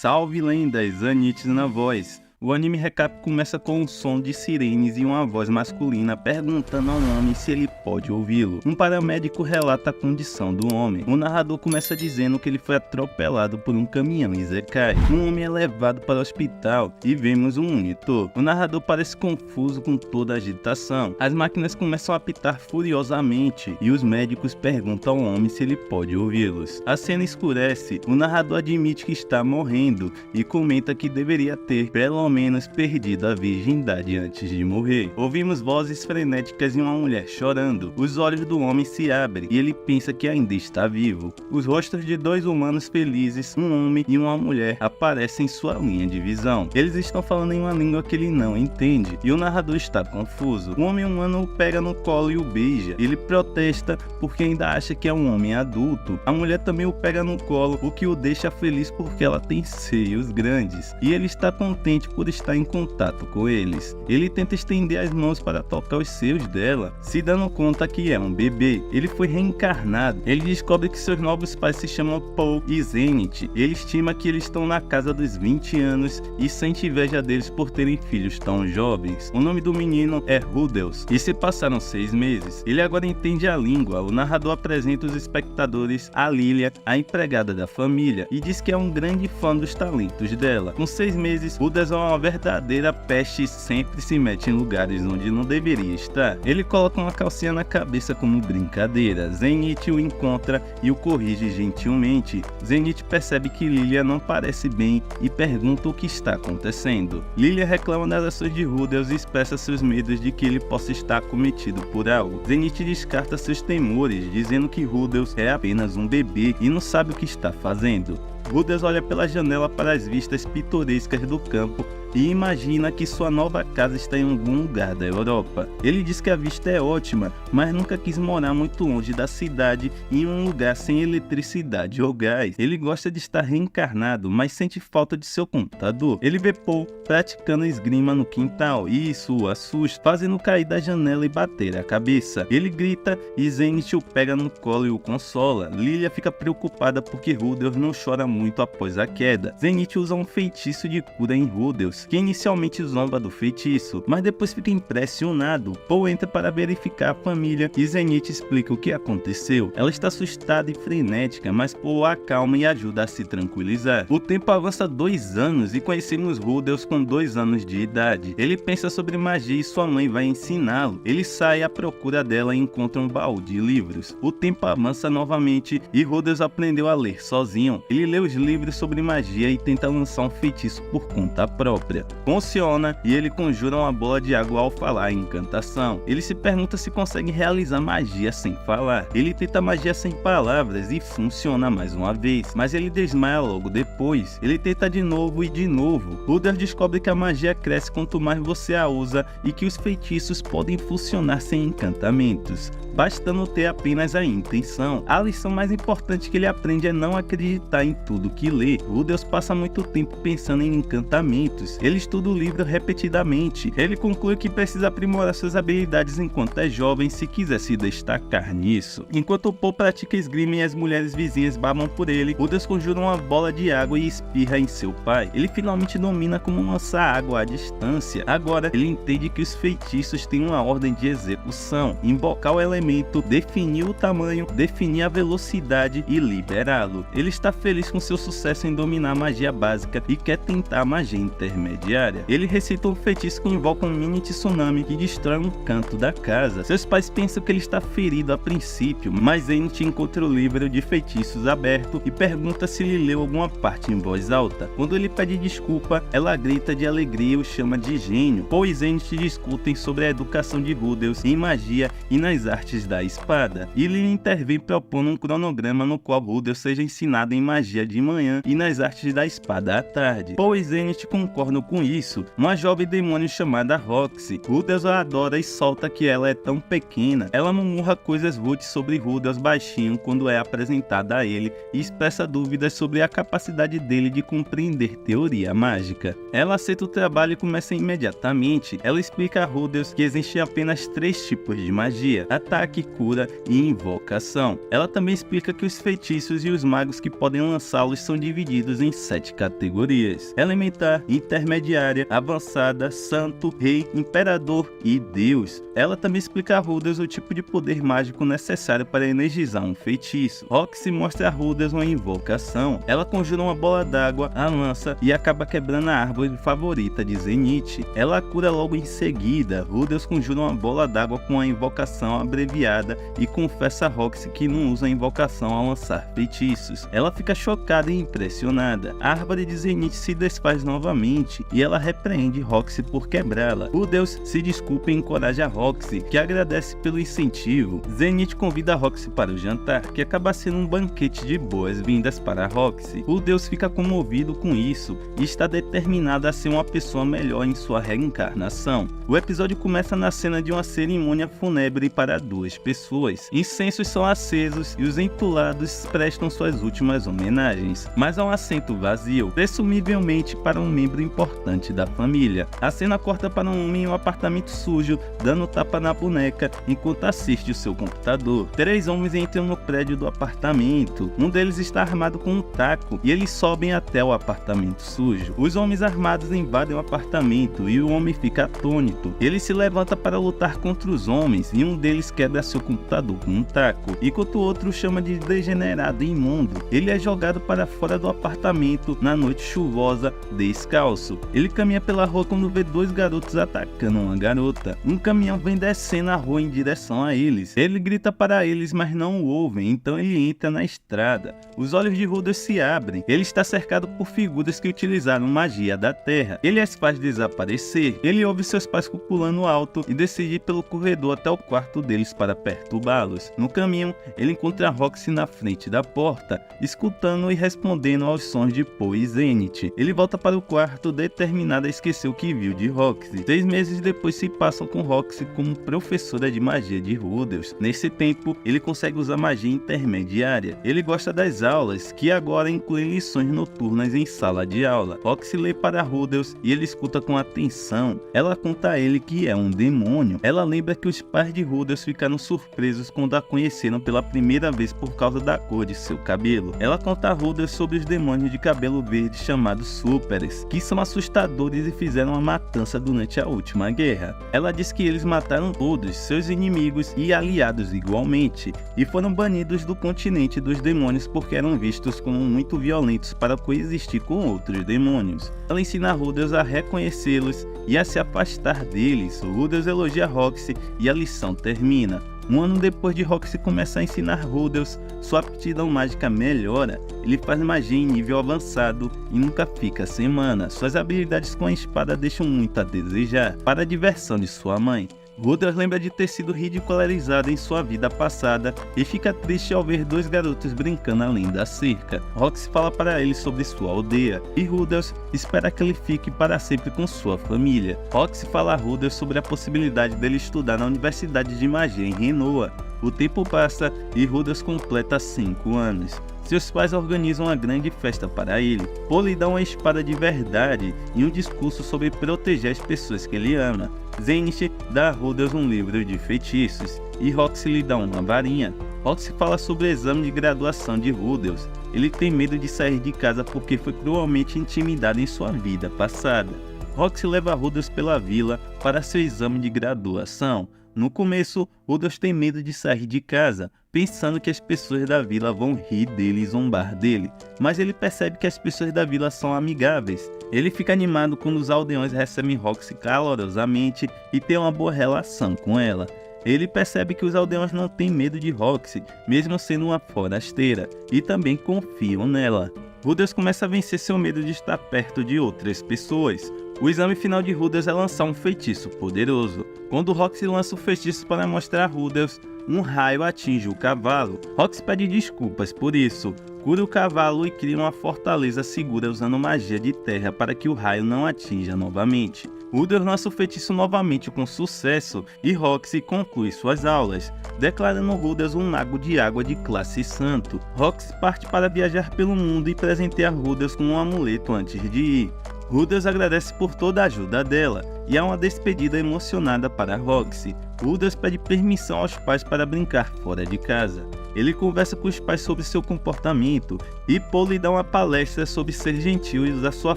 Salve lendas, Zenith na voz. O anime recap começa com um som de sirenes e uma voz masculina perguntando ao homem se ele pode ouvi-lo. Um paramédico relata a condição do homem. O narrador começa dizendo que ele foi atropelado por um caminhão Isekai. Um homem é levado para o hospital e vemos um monitor. O narrador parece confuso com toda a agitação. As máquinas começam a apitar furiosamente e os médicos perguntam ao homem se ele pode ouvi-los. A cena escurece, o narrador admite que está morrendo e comenta que deveria ter pelo menos perdido a virgindade antes de morrer. Ouvimos vozes frenéticas e uma mulher chorando. Os olhos do homem se abrem e ele pensa que ainda está vivo. Os rostos de dois humanos felizes, um homem e uma mulher, aparecem em sua linha de visão. Eles estão falando em uma língua que ele não entende e o narrador está confuso. O homem humano o pega no colo e o beija. Ele protesta porque ainda acha que é um homem adulto. A mulher também o pega no colo, o que o deixa feliz porque ela tem seios grandes e ele está contente por estar em contato com eles. Ele tenta estender as mãos para tocar os seios dela, se dando conta que é um bebê. Ele foi reencarnado. Ele descobre que seus novos pais se chamam Paul e Zenith. Ele estima que eles estão na casa dos 20 anos e sente inveja deles por terem filhos tão jovens. O nome do menino é Rudels e se passaram 6 meses. Ele agora entende a língua. O narrador apresenta os espectadores a Lilia, a empregada da família, e diz que é um grande fã dos talentos dela. Com 6 meses, Rudels é uma verdadeira peste e sempre se mete em lugares onde não deveria estar. Ele coloca uma calcinha na cabeça como brincadeira. Zenith o encontra e o corrige gentilmente. Zenith percebe que Lilia não parece bem e pergunta o que está acontecendo. Lilia reclama das ações de Rudels e expressa seus medos de que ele possa estar cometido por algo. Zenith descarta seus temores, dizendo que Rudels é apenas um bebê e não sabe o que está fazendo. Rudels olha pela janela para as vistas pitorescas do campo e imagina que sua nova casa está em algum lugar da Europa. Ele diz que a vista é ótima, mas nunca quis morar muito longe da cidade em um lugar sem eletricidade ou gás. Ele gosta de estar reencarnado, mas sente falta de seu computador. Ele vê Paul praticando esgrima no quintal e isso o assusta, fazendo cair da janela e bater a cabeça. Ele grita e Zenith o pega no colo e o consola. Lilia fica preocupada porque Rudels não chora muito após a queda. Zenith usa um feitiço de cura em Rudels, que inicialmente zomba do feitiço, mas depois fica impressionado. Paul entra para verificar a família e Zenith explica o que aconteceu. Ela está assustada e frenética, mas Paul a acalma e ajuda a se tranquilizar. O tempo avança 2 anos e conhecemos Rudels com 2 anos de idade. Ele pensa sobre magia e sua mãe vai ensiná-lo. Ele sai à procura dela e encontra um baú de livros. O tempo avança novamente e Rudels aprendeu a ler sozinho. Ele lê os livros sobre magia e tenta lançar um feitiço por conta própria. Funciona e ele conjura uma bola de água ao falar em encantação. Ele se pergunta se consegue realizar magia sem falar. Ele tenta magia sem palavras e funciona mais uma vez, mas ele desmaia logo depois. Ele tenta de novo e de novo. Rudels descobre que a magia cresce quanto mais você a usa e que os feitiços podem funcionar sem encantamentos, bastando ter apenas a intenção. A lição mais importante que ele aprende é não acreditar em tudo que lê. Rudels passa muito tempo pensando em encantamentos. Ele estuda o livro repetidamente. Ele conclui que precisa aprimorar suas habilidades enquanto é jovem se quiser se destacar nisso. Enquanto Paul pratica esgrima e as mulheres vizinhas babam por ele, Rudels conjura uma bola de água e espirra em seu pai. Ele finalmente domina como lançar água à distância. Agora ele entende que os feitiços têm uma ordem de execução: invocar o elemento, definir o tamanho, definir a velocidade e liberá-lo. Ele está feliz com seu sucesso em dominar a magia básica e quer tentar a magia intermediária. Ele recita um feitiço que invoca um mini tsunami que destrói um canto da casa. Seus pais pensam que ele está ferido a princípio, mas Zenith encontra o livro de feitiços aberto e pergunta se ele leu alguma parte em voz alta. Quando ele pede desculpa, ela grita de alegria e o chama de gênio. Paul e Zenith discutem sobre a educação de Rudels em magia e nas artes da espada. Ele intervém propondo um cronograma no qual Rudels seja ensinado em magia de manhã e nas artes da espada à tarde. Paul e Zenith concordam com isso. Uma jovem demônio chamada Roxy. Rudels a adora e solta que ela é tão pequena. Ela murmura coisas rudes sobre Rudels baixinho quando é apresentada a ele e expressa dúvidas sobre a capacidade dele de compreender teoria mágica. Ela aceita o trabalho e começa imediatamente. Ela explica a Rudels que existem apenas 3 tipos de magia: ataque, ataque, cura e invocação. Ela também explica que os feitiços e os magos que podem lançá-los são divididos em 7 categorias: elementar, intermediária, avançada, santo, rei, imperador e deus. Ela também explica a Rudeus o tipo de poder mágico necessário para energizar um feitiço. Roxy mostra a Rudeus uma invocação. Ela conjura uma bola d'água, a lança e acaba quebrando a árvore favorita de Zenith. Ela cura logo em seguida. Rudeus conjura uma bola d'água com a invocação abreviada e confessa a Roxy que não usa a invocação ao lançar feitiços. Ela fica chocada e impressionada. A árvore de Zenith se desfaz novamente e ela repreende Roxy por quebrá-la. Rudeus se desculpa e encoraja a Roxy, que agradece pelo incentivo. Zenith convida a Roxy para o jantar, que acaba sendo um banquete de boas-vindas para a Roxy. Rudeus fica comovido com isso e está determinado a ser uma pessoa melhor em sua reencarnação. O episódio começa na cena de uma cerimônia fúnebre para 2 pessoas. Incensos são acesos e os entulados prestam suas últimas homenagens, mas há um assento vazio, presumivelmente para um membro importante da família. A cena corta para um homem em um apartamento sujo, dando tapa na boneca enquanto assiste o seu computador. 3 homens entram no prédio do apartamento. Um deles está armado com um taco e eles sobem até o apartamento sujo. Os homens armados invadem o apartamento e o homem fica atônito. Ele se levanta para lutar contra os homens e um deles quebra seu computador com um taco, enquanto o outro chama de degenerado e imundo. Ele é jogado para fora do apartamento na noite chuvosa, descalço. Ele caminha pela rua quando vê 2 garotos atacando uma garota. Um caminhão vem descendo a rua em direção a eles. Ele grita para eles, mas não o ouvem, então ele entra na estrada. Os olhos de Rudeus se abrem. Ele está cercado por figuras que utilizaram magia da terra. Ele as faz desaparecer. Ele ouve seus pais copulando alto e decide ir pelo corredor até o quarto deles para perturbá-los. No caminho, ele encontra Roxy na frente da porta, escutando e respondendo aos sons de Poe e Zenith. Ele volta para o quarto determinado a esquecer o que viu de Roxy. 6 meses depois se passam com Roxy como professora de magia de Rudeus. Nesse tempo, ele consegue usar magia intermediária. Ele gosta das aulas, que agora incluem lições noturnas em sala de aula. Roxy lê para Rudeus e ele escuta com atenção. Ela conta a ele que é um demônio. Ela lembra que os pais de Rudeus ficaram surpresos quando a conheceram pela primeira vez por causa da cor de seu cabelo. Ela conta a Rudeus sobre os demônios de cabelo verde chamados Superes, que são assustadores e fizeram uma matança durante a última guerra. Ela diz que eles mataram todos, seus inimigos e aliados igualmente, e foram banidos do continente dos demônios porque eram vistos como muito violentos para coexistir com outros demônios. Ela ensina Rudeus a reconhecê-los e a se afastar deles. Rudeus elogia Roxy e a lição termina. Um ano depois de Roxy começar a ensinar Rudeus, sua aptidão mágica melhora. Ele faz magia em nível avançado e nunca fica sem mana. Suas habilidades com a espada deixam muito a desejar, para a diversão de sua mãe. Rudeus lembra de ter sido ridicularizado em sua vida passada e fica triste ao ver 2 garotos brincando além da cerca. Roxy fala para ele sobre sua aldeia e Rudeus espera que ele fique para sempre com sua família. Roxy fala a Rudeus sobre a possibilidade dele estudar na Universidade de Magia em Renoa. O tempo passa e Rudeus completa 5 anos. Seus pais organizam uma grande festa para ele. Poe lhe dá uma espada de verdade e um discurso sobre proteger as pessoas que ele ama. Zenith dá a Rudeus um livro de feitiços e Roxy lhe dá uma varinha. Roxy fala sobre o exame de graduação de Rudeus. Ele tem medo de sair de casa porque foi cruelmente intimidado em sua vida passada. Roxy leva Rudeus pela vila para seu exame de graduação. No começo, Rudeus tem medo de sair de casa, pensando que as pessoas da vila vão rir dele e zombar dele, mas ele percebe que as pessoas da vila são amigáveis. Ele fica animado quando os aldeões recebem Roxy calorosamente e tem uma boa relação com ela. Ele percebe que os aldeões não têm medo de Roxy, mesmo sendo uma forasteira, e também confiam nela. Rudeus começa a vencer seu medo de estar perto de outras pessoas. O exame final de Rudeus é lançar um feitiço poderoso. Quando Roxy lança o feitiço para mostrar a Rudeus, um raio atinge o cavalo. Roxy pede desculpas por isso, cura o cavalo e cria uma fortaleza segura usando magia de terra para que o raio não atinja novamente. Rudeus lança o feitiço novamente com sucesso e Roxy conclui suas aulas, declarando Rudeus um mago de água de classe santo. Roxy parte para viajar pelo mundo e presenteia Rudeus com um amuleto antes de ir. Rudeus agradece por toda a ajuda dela e há uma despedida emocionada para Roxy. Rudels pede permissão aos pais para brincar fora de casa. Ele conversa com os pais sobre seu comportamento e Paul lhe dá uma palestra sobre ser gentil e usar sua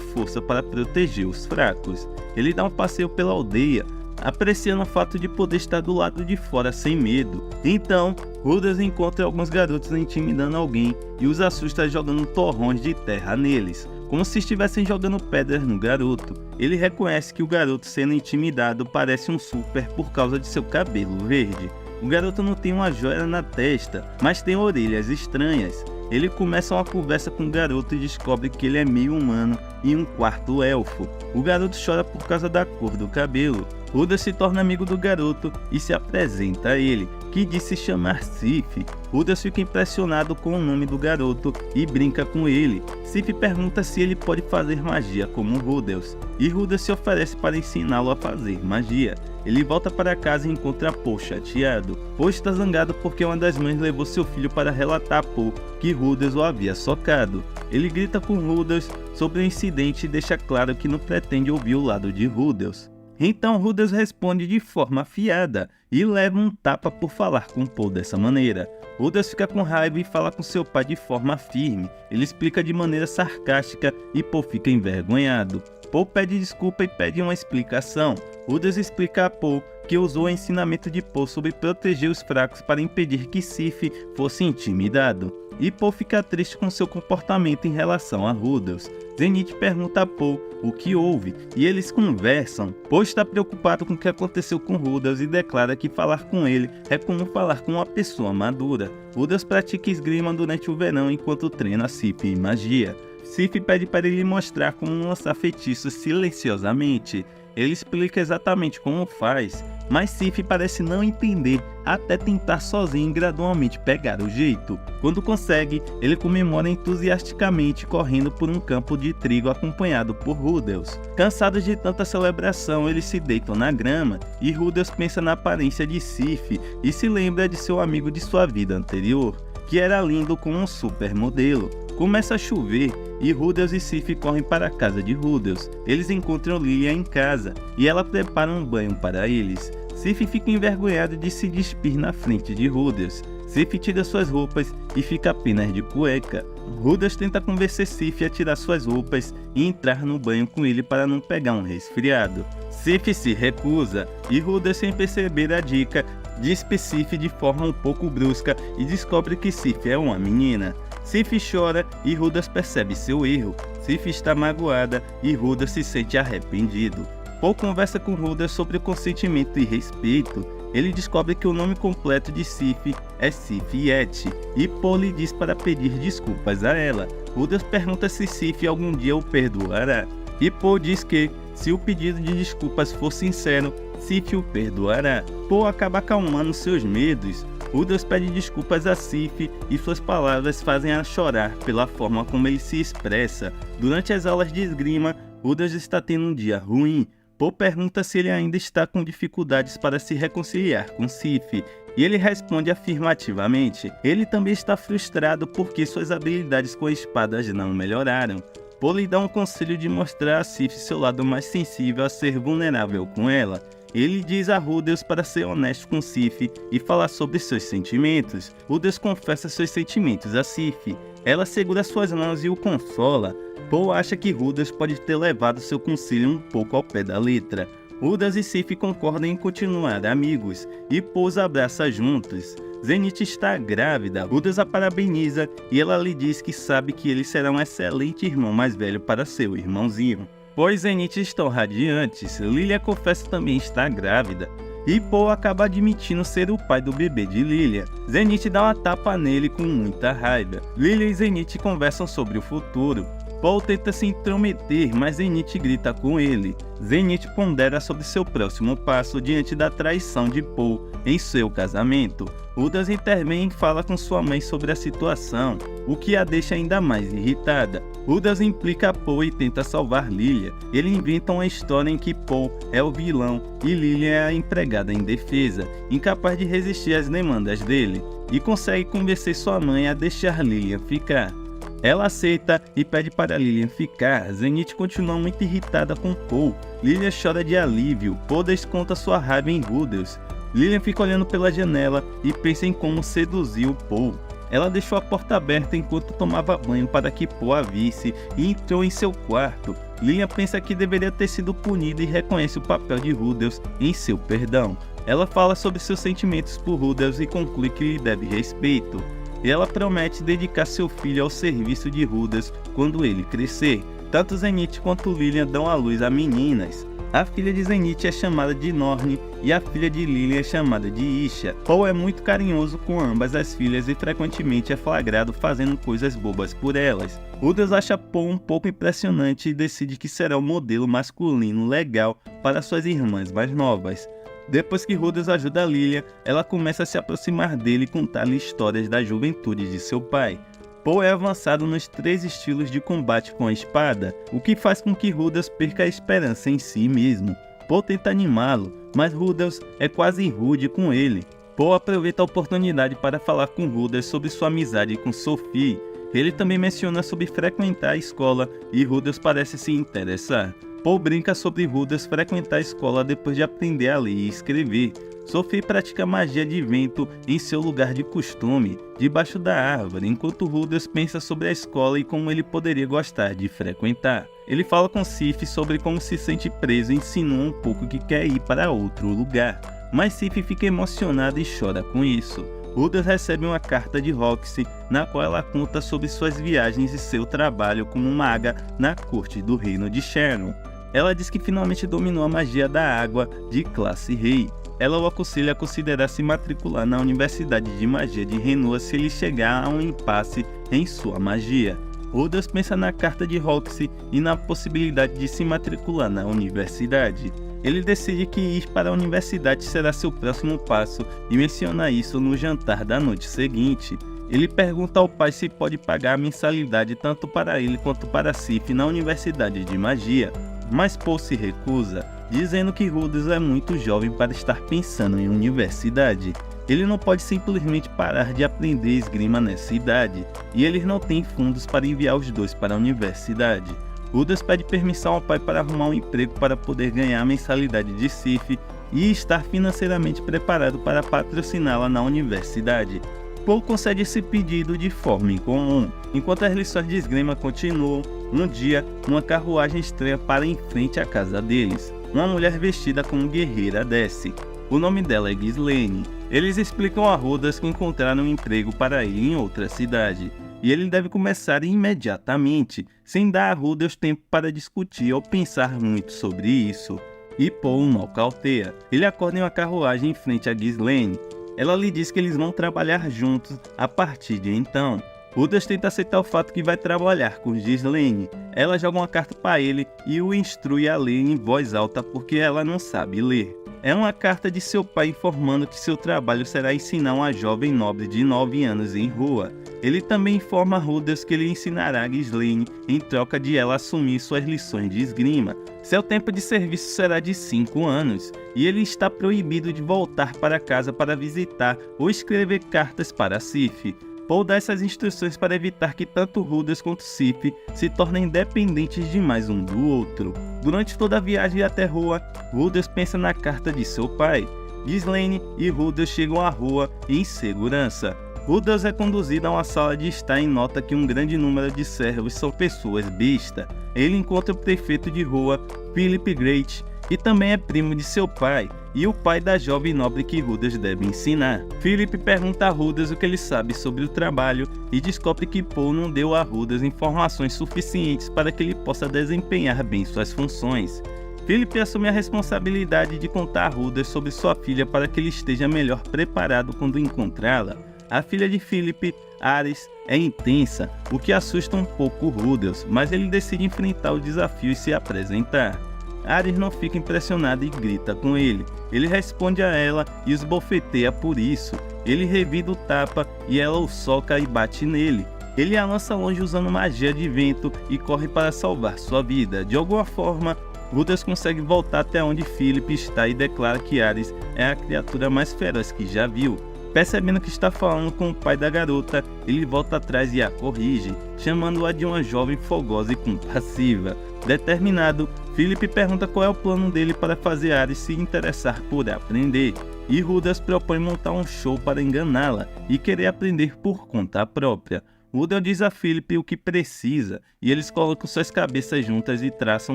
força para proteger os fracos. Ele dá um passeio pela aldeia, apreciando o fato de poder estar do lado de fora sem medo. Então, Rudels encontra alguns garotos intimidando alguém e os assusta jogando torrões de terra neles, como se estivessem jogando pedras no garoto. Ele reconhece que o garoto sendo intimidado parece um super por causa de seu cabelo verde. O garoto não tem uma joia na testa, mas tem orelhas estranhas. Ele começa uma conversa com o garoto e descobre que ele é meio humano e um quarto elfo. O garoto chora por causa da cor do cabelo. Rudels se torna amigo do garoto e se apresenta a ele, que diz se chamar Sif. Rudels fica impressionado com o nome do garoto e brinca com ele. Sif pergunta se ele pode fazer magia como Rudels, e Rudels se oferece para ensiná-lo a fazer magia. Ele volta para casa e encontra Paul chateado. Paul está zangado porque uma das mães levou seu filho para relatar a Paul que Rudels o havia socado. Ele grita com Rudels sobre o incidente e deixa claro que não pretende ouvir o lado de Rudels. Então Rudels responde de forma afiada e leva um tapa por falar com Paul dessa maneira. Rudels fica com raiva e fala com seu pai de forma firme. Ele explica de maneira sarcástica e Paul fica envergonhado. Paul pede desculpa e pede uma explicação. Rudels explica a Paul que usou o ensinamento de Paul sobre proteger os fracos para impedir que Sif fosse intimidado. E Paul fica triste com seu comportamento em relação a Rudels. Zenith pergunta a Paul o que houve e eles conversam. Paul está preocupado com o que aconteceu com Rudels e declara que falar com ele é como falar com uma pessoa madura. Rudels pratica esgrima durante o verão enquanto treina Sif em magia. Sif pede para ele mostrar como lançar feitiços silenciosamente. Ele explica exatamente como faz, mas Sif parece não entender até tentar sozinho e gradualmente pegar o jeito. Quando consegue, ele comemora entusiasticamente correndo por um campo de trigo acompanhado por Rudels. Cansados de tanta celebração, eles se deitam na grama e Rudels pensa na aparência de Sif e se lembra de seu amigo de sua vida anterior, que era lindo como um supermodelo. Começa a chover e Rudels e Sif correm para a casa de Rudels. Eles encontram Lilia em casa e ela prepara um banho para eles. Sif fica envergonhado de se despir na frente de Rudels. Sif tira suas roupas e fica apenas de cueca. Rudels tenta convencer Sif a tirar suas roupas e entrar no banho com ele para não pegar um resfriado. Sif se recusa e Rudels, sem perceber a dica, despe Sif de forma um pouco brusca e descobre que Sif é uma menina. Sif chora e Rudels percebe seu erro. Sif está magoada e Rudels se sente arrependido. Paul conversa com Rudels sobre consentimento e respeito. Ele descobre que o nome completo de Sif é Sif-Eti e Paul lhe diz para pedir desculpas a ela. Rudels pergunta se Sif algum dia o perdoará e Paul diz que, se o pedido de desculpas for sincero, Sif o perdoará. Paul acaba acalmando seus medos. Rudels pede desculpas a Sif e suas palavras fazem-a chorar pela forma como ele se expressa. Durante as aulas de esgrima, Rudels está tendo um dia ruim. Paul pergunta se ele ainda está com dificuldades para se reconciliar com Sif, e ele responde afirmativamente. Ele também está frustrado porque suas habilidades com espadas não melhoraram. Paul lhe dá um conselho de mostrar a Sif seu lado mais sensível a ser vulnerável com ela. Ele diz a Rudels para ser honesto com Sif e falar sobre seus sentimentos. Rudels confessa seus sentimentos a Sif. Ela segura suas mãos e o consola. Paul acha que Rudels pode ter levado seu conselho um pouco ao pé da letra. Rudels e Sif concordam em continuar amigos e Paul os abraça juntos. Zenith está grávida. Rudels a parabeniza e ela lhe diz que sabe que ele será um excelente irmão mais velho para seu irmãozinho. Pois Zenith estão radiantes, Lilia confessa também estar grávida, e Paul acaba admitindo ser o pai do bebê de Lilia. Zenith dá uma tapa nele com muita raiva. Lilia e Zenith conversam sobre o futuro. Paul tenta se intrometer, mas Zenith grita com ele. Zenith pondera sobre seu próximo passo diante da traição de Paul em seu casamento. Rudels intervém e fala com sua mãe sobre a situação, o que a deixa ainda mais irritada. Rudels implica Paul e tenta salvar Lilia. Ele inventa uma história em que Paul é o vilão e Lilia é a empregada indefesa, incapaz de resistir às demandas dele, e consegue convencer sua mãe a deixar Lilia ficar. Ela aceita e pede para Lilian ficar. Zenith continua muito irritada com Paul. Lilia chora de alívio. Paul desconta sua raiva em Rudels. Lilian fica olhando pela janela e pensa em como seduzir o Paul. Ela deixou a porta aberta enquanto tomava banho para que Paul a visse e entrou em seu quarto. Lilian pensa que deveria ter sido punida e reconhece o papel de Rudels em seu perdão. Ela fala sobre seus sentimentos por Rudels e conclui que lhe deve respeito. E ela promete dedicar seu filho ao serviço de Rudels quando ele crescer. Tanto Zenith quanto Lilian dão à luz a meninas. A filha de Zenith é chamada de Norne e a filha de Lilian é chamada de Isha. Paul é muito carinhoso com ambas as filhas e frequentemente é flagrado fazendo coisas bobas por elas. Rudels acha Paul um pouco impressionante e decide que será um modelo masculino legal para suas irmãs mais novas. Depois que Rudels ajuda Lilian, ela começa a se aproximar dele e contar-lhe histórias da juventude de seu pai. Paul é avançado nos 3 estilos de combate com a espada, o que faz com que Rudels perca a esperança em si mesmo. Paul tenta animá-lo, mas Rudels é quase rude com ele. Paul aproveita a oportunidade para falar com Rudels sobre sua amizade com Sophie. Ele também menciona sobre frequentar a escola e Rudels parece se interessar. Paul brinca sobre Rudels frequentar a escola depois de aprender a ler e escrever. Sophie pratica magia de vento em seu lugar de costume, debaixo da árvore, enquanto Rudels pensa sobre a escola e como ele poderia gostar de frequentar. Ele fala com Sif sobre como se sente preso e insinua um pouco que quer ir para outro lugar, mas Sif fica emocionada e chora com isso. Rudels recebe uma carta de Roxy, na qual ela conta sobre suas viagens e seu trabalho como maga na corte do reino de Shannon. Ela diz que finalmente dominou a magia da água de classe rei. Ela o aconselha a considerar se matricular na Universidade de Magia de Renoa se ele chegar a um impasse em sua magia. Rudels pensa na carta de Roxy e na possibilidade de se matricular na universidade. Ele decide que ir para a universidade será seu próximo passo e menciona isso no jantar da noite seguinte. Ele pergunta ao pai se pode pagar a mensalidade tanto para ele quanto para Sif na Universidade de Magia, mas Paul se recusa, dizendo que Rudels é muito jovem para estar pensando em universidade. Ele não pode simplesmente parar de aprender esgrima nessa idade, e eles não têm fundos para enviar os dois para a universidade. Rudels pede permissão ao pai para arrumar um emprego para poder ganhar a mensalidade de Sif e estar financeiramente preparado para patrociná-la na universidade. Paul concede esse pedido de forma incomum. Enquanto as lições de esgrima continuam, um dia, uma carruagem estranha para em frente à casa deles. Uma mulher vestida como guerreira desce. O nome dela é Ghislaine. Eles explicam a Rudels que encontraram um emprego para ele em outra cidade, e ele deve começar imediatamente, sem dar a Rudels tempo para discutir ou pensar muito sobre isso. E Paul nocauteia. Ele acorda em uma carruagem em frente a Ghislaine. Ela lhe diz que eles vão trabalhar juntos a partir de então. Rudels tenta aceitar o fato que vai trabalhar com Ghislaine. Ela joga uma carta para ele e o instrui a ler em voz alta porque ela não sabe ler. É uma carta de seu pai informando que seu trabalho será ensinar uma jovem nobre de 9 anos em rua. Ele também informa Rudels que ele ensinará a Ghislaine em troca de ela assumir suas lições de esgrima. Seu tempo de serviço será de 5 anos, e ele está proibido de voltar para casa para visitar ou escrever cartas para Sif. Paul dá essas instruções para evitar que tanto Rudels quanto Sif se tornem dependentes demais um do outro. Durante toda a viagem até Rua, Rudels pensa na carta de seu pai. Ghislaine e Rudels chegam à Rua em segurança. Rudels é conduzido a uma sala de estar e nota que um grande número de servos são pessoas besta. Ele encontra o prefeito de Rua, Philip Great, e também é primo de seu pai, e o pai da jovem nobre que Rudels deve ensinar. Philip pergunta a Rudels o que ele sabe sobre o trabalho e descobre que Paul não deu a Rudels informações suficientes para que ele possa desempenhar bem suas funções. Philip assume a responsabilidade de contar a Rudels sobre sua filha para que ele esteja melhor preparado quando encontrá-la. A filha de Philip, Ares, é intensa, o que assusta um pouco Rudels, mas ele decide enfrentar o desafio e se apresentar. Ares não fica impressionado e grita com ele. Ele responde a ela e os bofeteia por isso. Ele revida o tapa e ela o soca e bate nele. Ele a lança longe usando magia de vento e corre para salvar sua vida. De alguma forma, Rudels consegue voltar até onde Philip está e declara que Ares é a criatura mais feroz que já viu. Percebendo que está falando com o pai da garota, ele volta atrás e a corrige, chamando-a de uma jovem fogosa e compassiva. Determinado, Philip pergunta qual é o plano dele para fazer Ares se interessar por aprender, e Rudels propõe montar um show para enganá-la e querer aprender por conta própria. Rudels diz a Philip o que precisa, e eles colocam suas cabeças juntas e traçam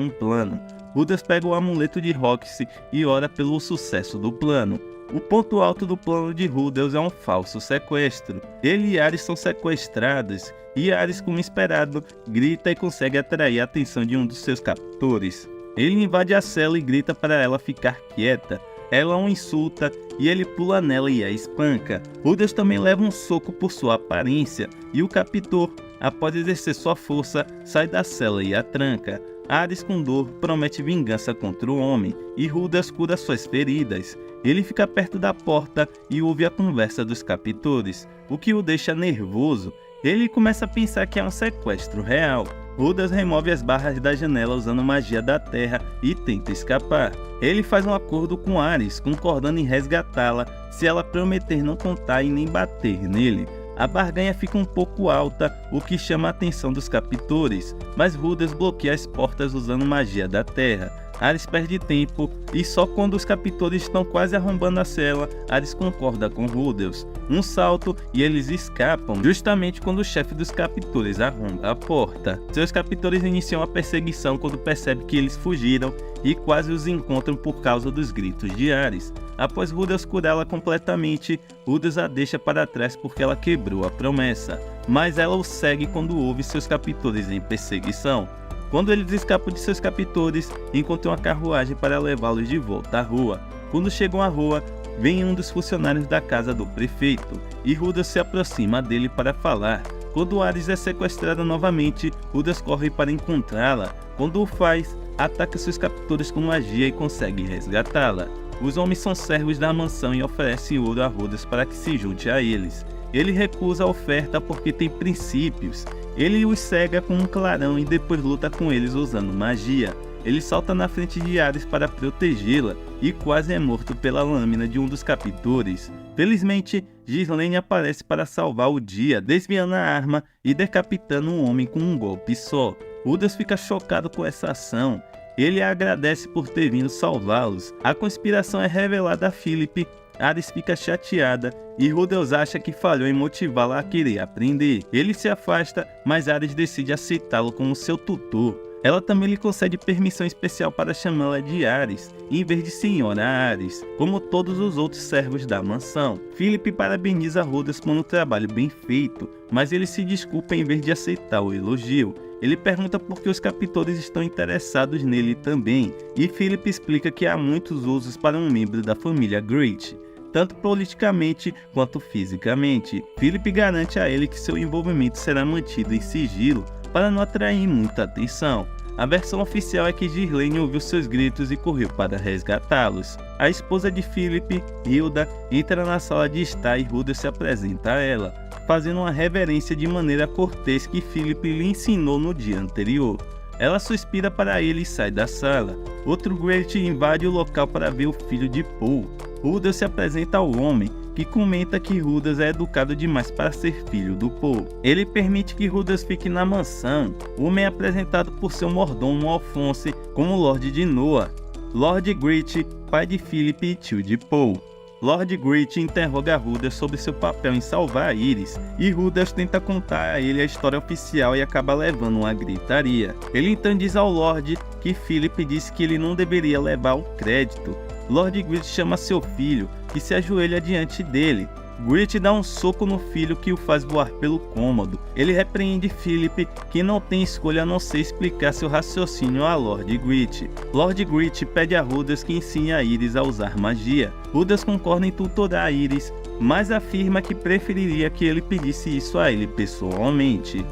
um plano. Rudels pega o amuleto de Roxy e ora pelo sucesso do plano. O ponto alto do plano de Rudels é um falso sequestro. Ele e Ares são sequestrados, e Ares, como esperado, grita e consegue atrair a atenção de um dos seus captores. Ele invade a cela e grita para ela ficar quieta. Ela o insulta e ele pula nela e a espanca. Rudels também leva um soco por sua aparência, e o captor, após exercer sua força, sai da cela e a tranca. Ares, com dor, promete vingança contra o homem, e Rudels cura suas feridas. Ele fica perto da porta e ouve a conversa dos captores, o que o deixa nervoso. Ele começa a pensar que é um sequestro real. Rudels remove as barras da janela usando magia da terra e tenta escapar. Ele faz um acordo com Ares, concordando em resgatá-la se ela prometer não contar e nem bater nele. A barganha fica um pouco alta, o que chama a atenção dos captores, mas Rudels bloqueia as portas usando magia da terra. Ares perde tempo e só quando os captores estão quase arrombando a cela, Ares concorda com Rudels. Um salto e eles escapam, justamente quando o chefe dos captores arromba a porta. Seus captores iniciam a perseguição quando percebem que eles fugiram e quase os encontram por causa dos gritos de Ares. Após Rudels curá-la completamente, Rudels a deixa para trás porque ela quebrou a promessa, mas ela o segue quando ouve seus captores em perseguição. Quando eles escapam de seus captores, encontram uma carruagem para levá-los de volta à rua. Quando chegam à rua, vem um dos funcionários da casa do prefeito, e Rudels se aproxima dele para falar. Quando Ares é sequestrada novamente, Rudels corre para encontrá-la. Quando o faz, ataca seus captores com magia e consegue resgatá-la. Os homens são servos da mansão e oferecem ouro a Rudels para que se junte a eles. Ele recusa a oferta porque tem princípios. Ele os cega com um clarão e depois luta com eles usando magia. Ele salta na frente de Ares para protegê-la e quase é morto pela lâmina de um dos captores. Felizmente, Ghislaine aparece para salvar o dia, desviando a arma e decapitando um homem com um golpe só. Rudels fica chocado com essa ação. Ele a agradece por ter vindo salvá-los. A conspiração é revelada a Philip. Ares fica chateada e Rudels acha que falhou em motivá-la a querer aprender. Ele se afasta, mas Ares decide aceitá-lo como seu tutor. Ela também lhe concede permissão especial para chamá-la de Ares, em vez de Senhora Ares, como todos os outros servos da mansão. Philip parabeniza Rudels por um trabalho bem feito, mas ele se desculpa em vez de aceitar o elogio. Ele pergunta por que os captores estão interessados nele também, e Philip explica que há muitos usos para um membro da família Great, tanto politicamente quanto fisicamente. Philip garante a ele que seu envolvimento será mantido em sigilo para não atrair muita atenção. A versão oficial é que Ghislaine ouviu seus gritos e correu para resgatá-los. A esposa de Philip, Hilda, entra na sala de estar e Rudels se apresenta a ela, fazendo uma reverência de maneira cortês que Philip lhe ensinou no dia anterior. Ela suspira para ele e sai da sala. Outro Great invade o local para ver o filho de Paul. Rudels se apresenta ao homem, que comenta que Rudels é educado demais para ser filho do Paul. Ele permite que Rudels fique na mansão. O homem é apresentado por seu mordomo Alphonse como Lord de Noah. Lord Great, pai de Philip e tio de Paul. Lord Great interroga Rudels sobre seu papel em salvar a Iris, e Rudels tenta contar a ele a história oficial e acaba levando uma gritaria. Ele então diz ao Lord que Philip disse que ele não deveria levar o crédito. Lord Great chama seu filho, que se ajoelha diante dele. Great dá um soco no filho que o faz voar pelo cômodo. Ele repreende Philip, que não tem escolha a não ser explicar seu raciocínio a Lord Great. Lord Great pede a Rudels que ensine a Iris a usar magia. Rudels concorda em tutorar a Iris, mas afirma que preferiria que ele pedisse isso a ele pessoalmente.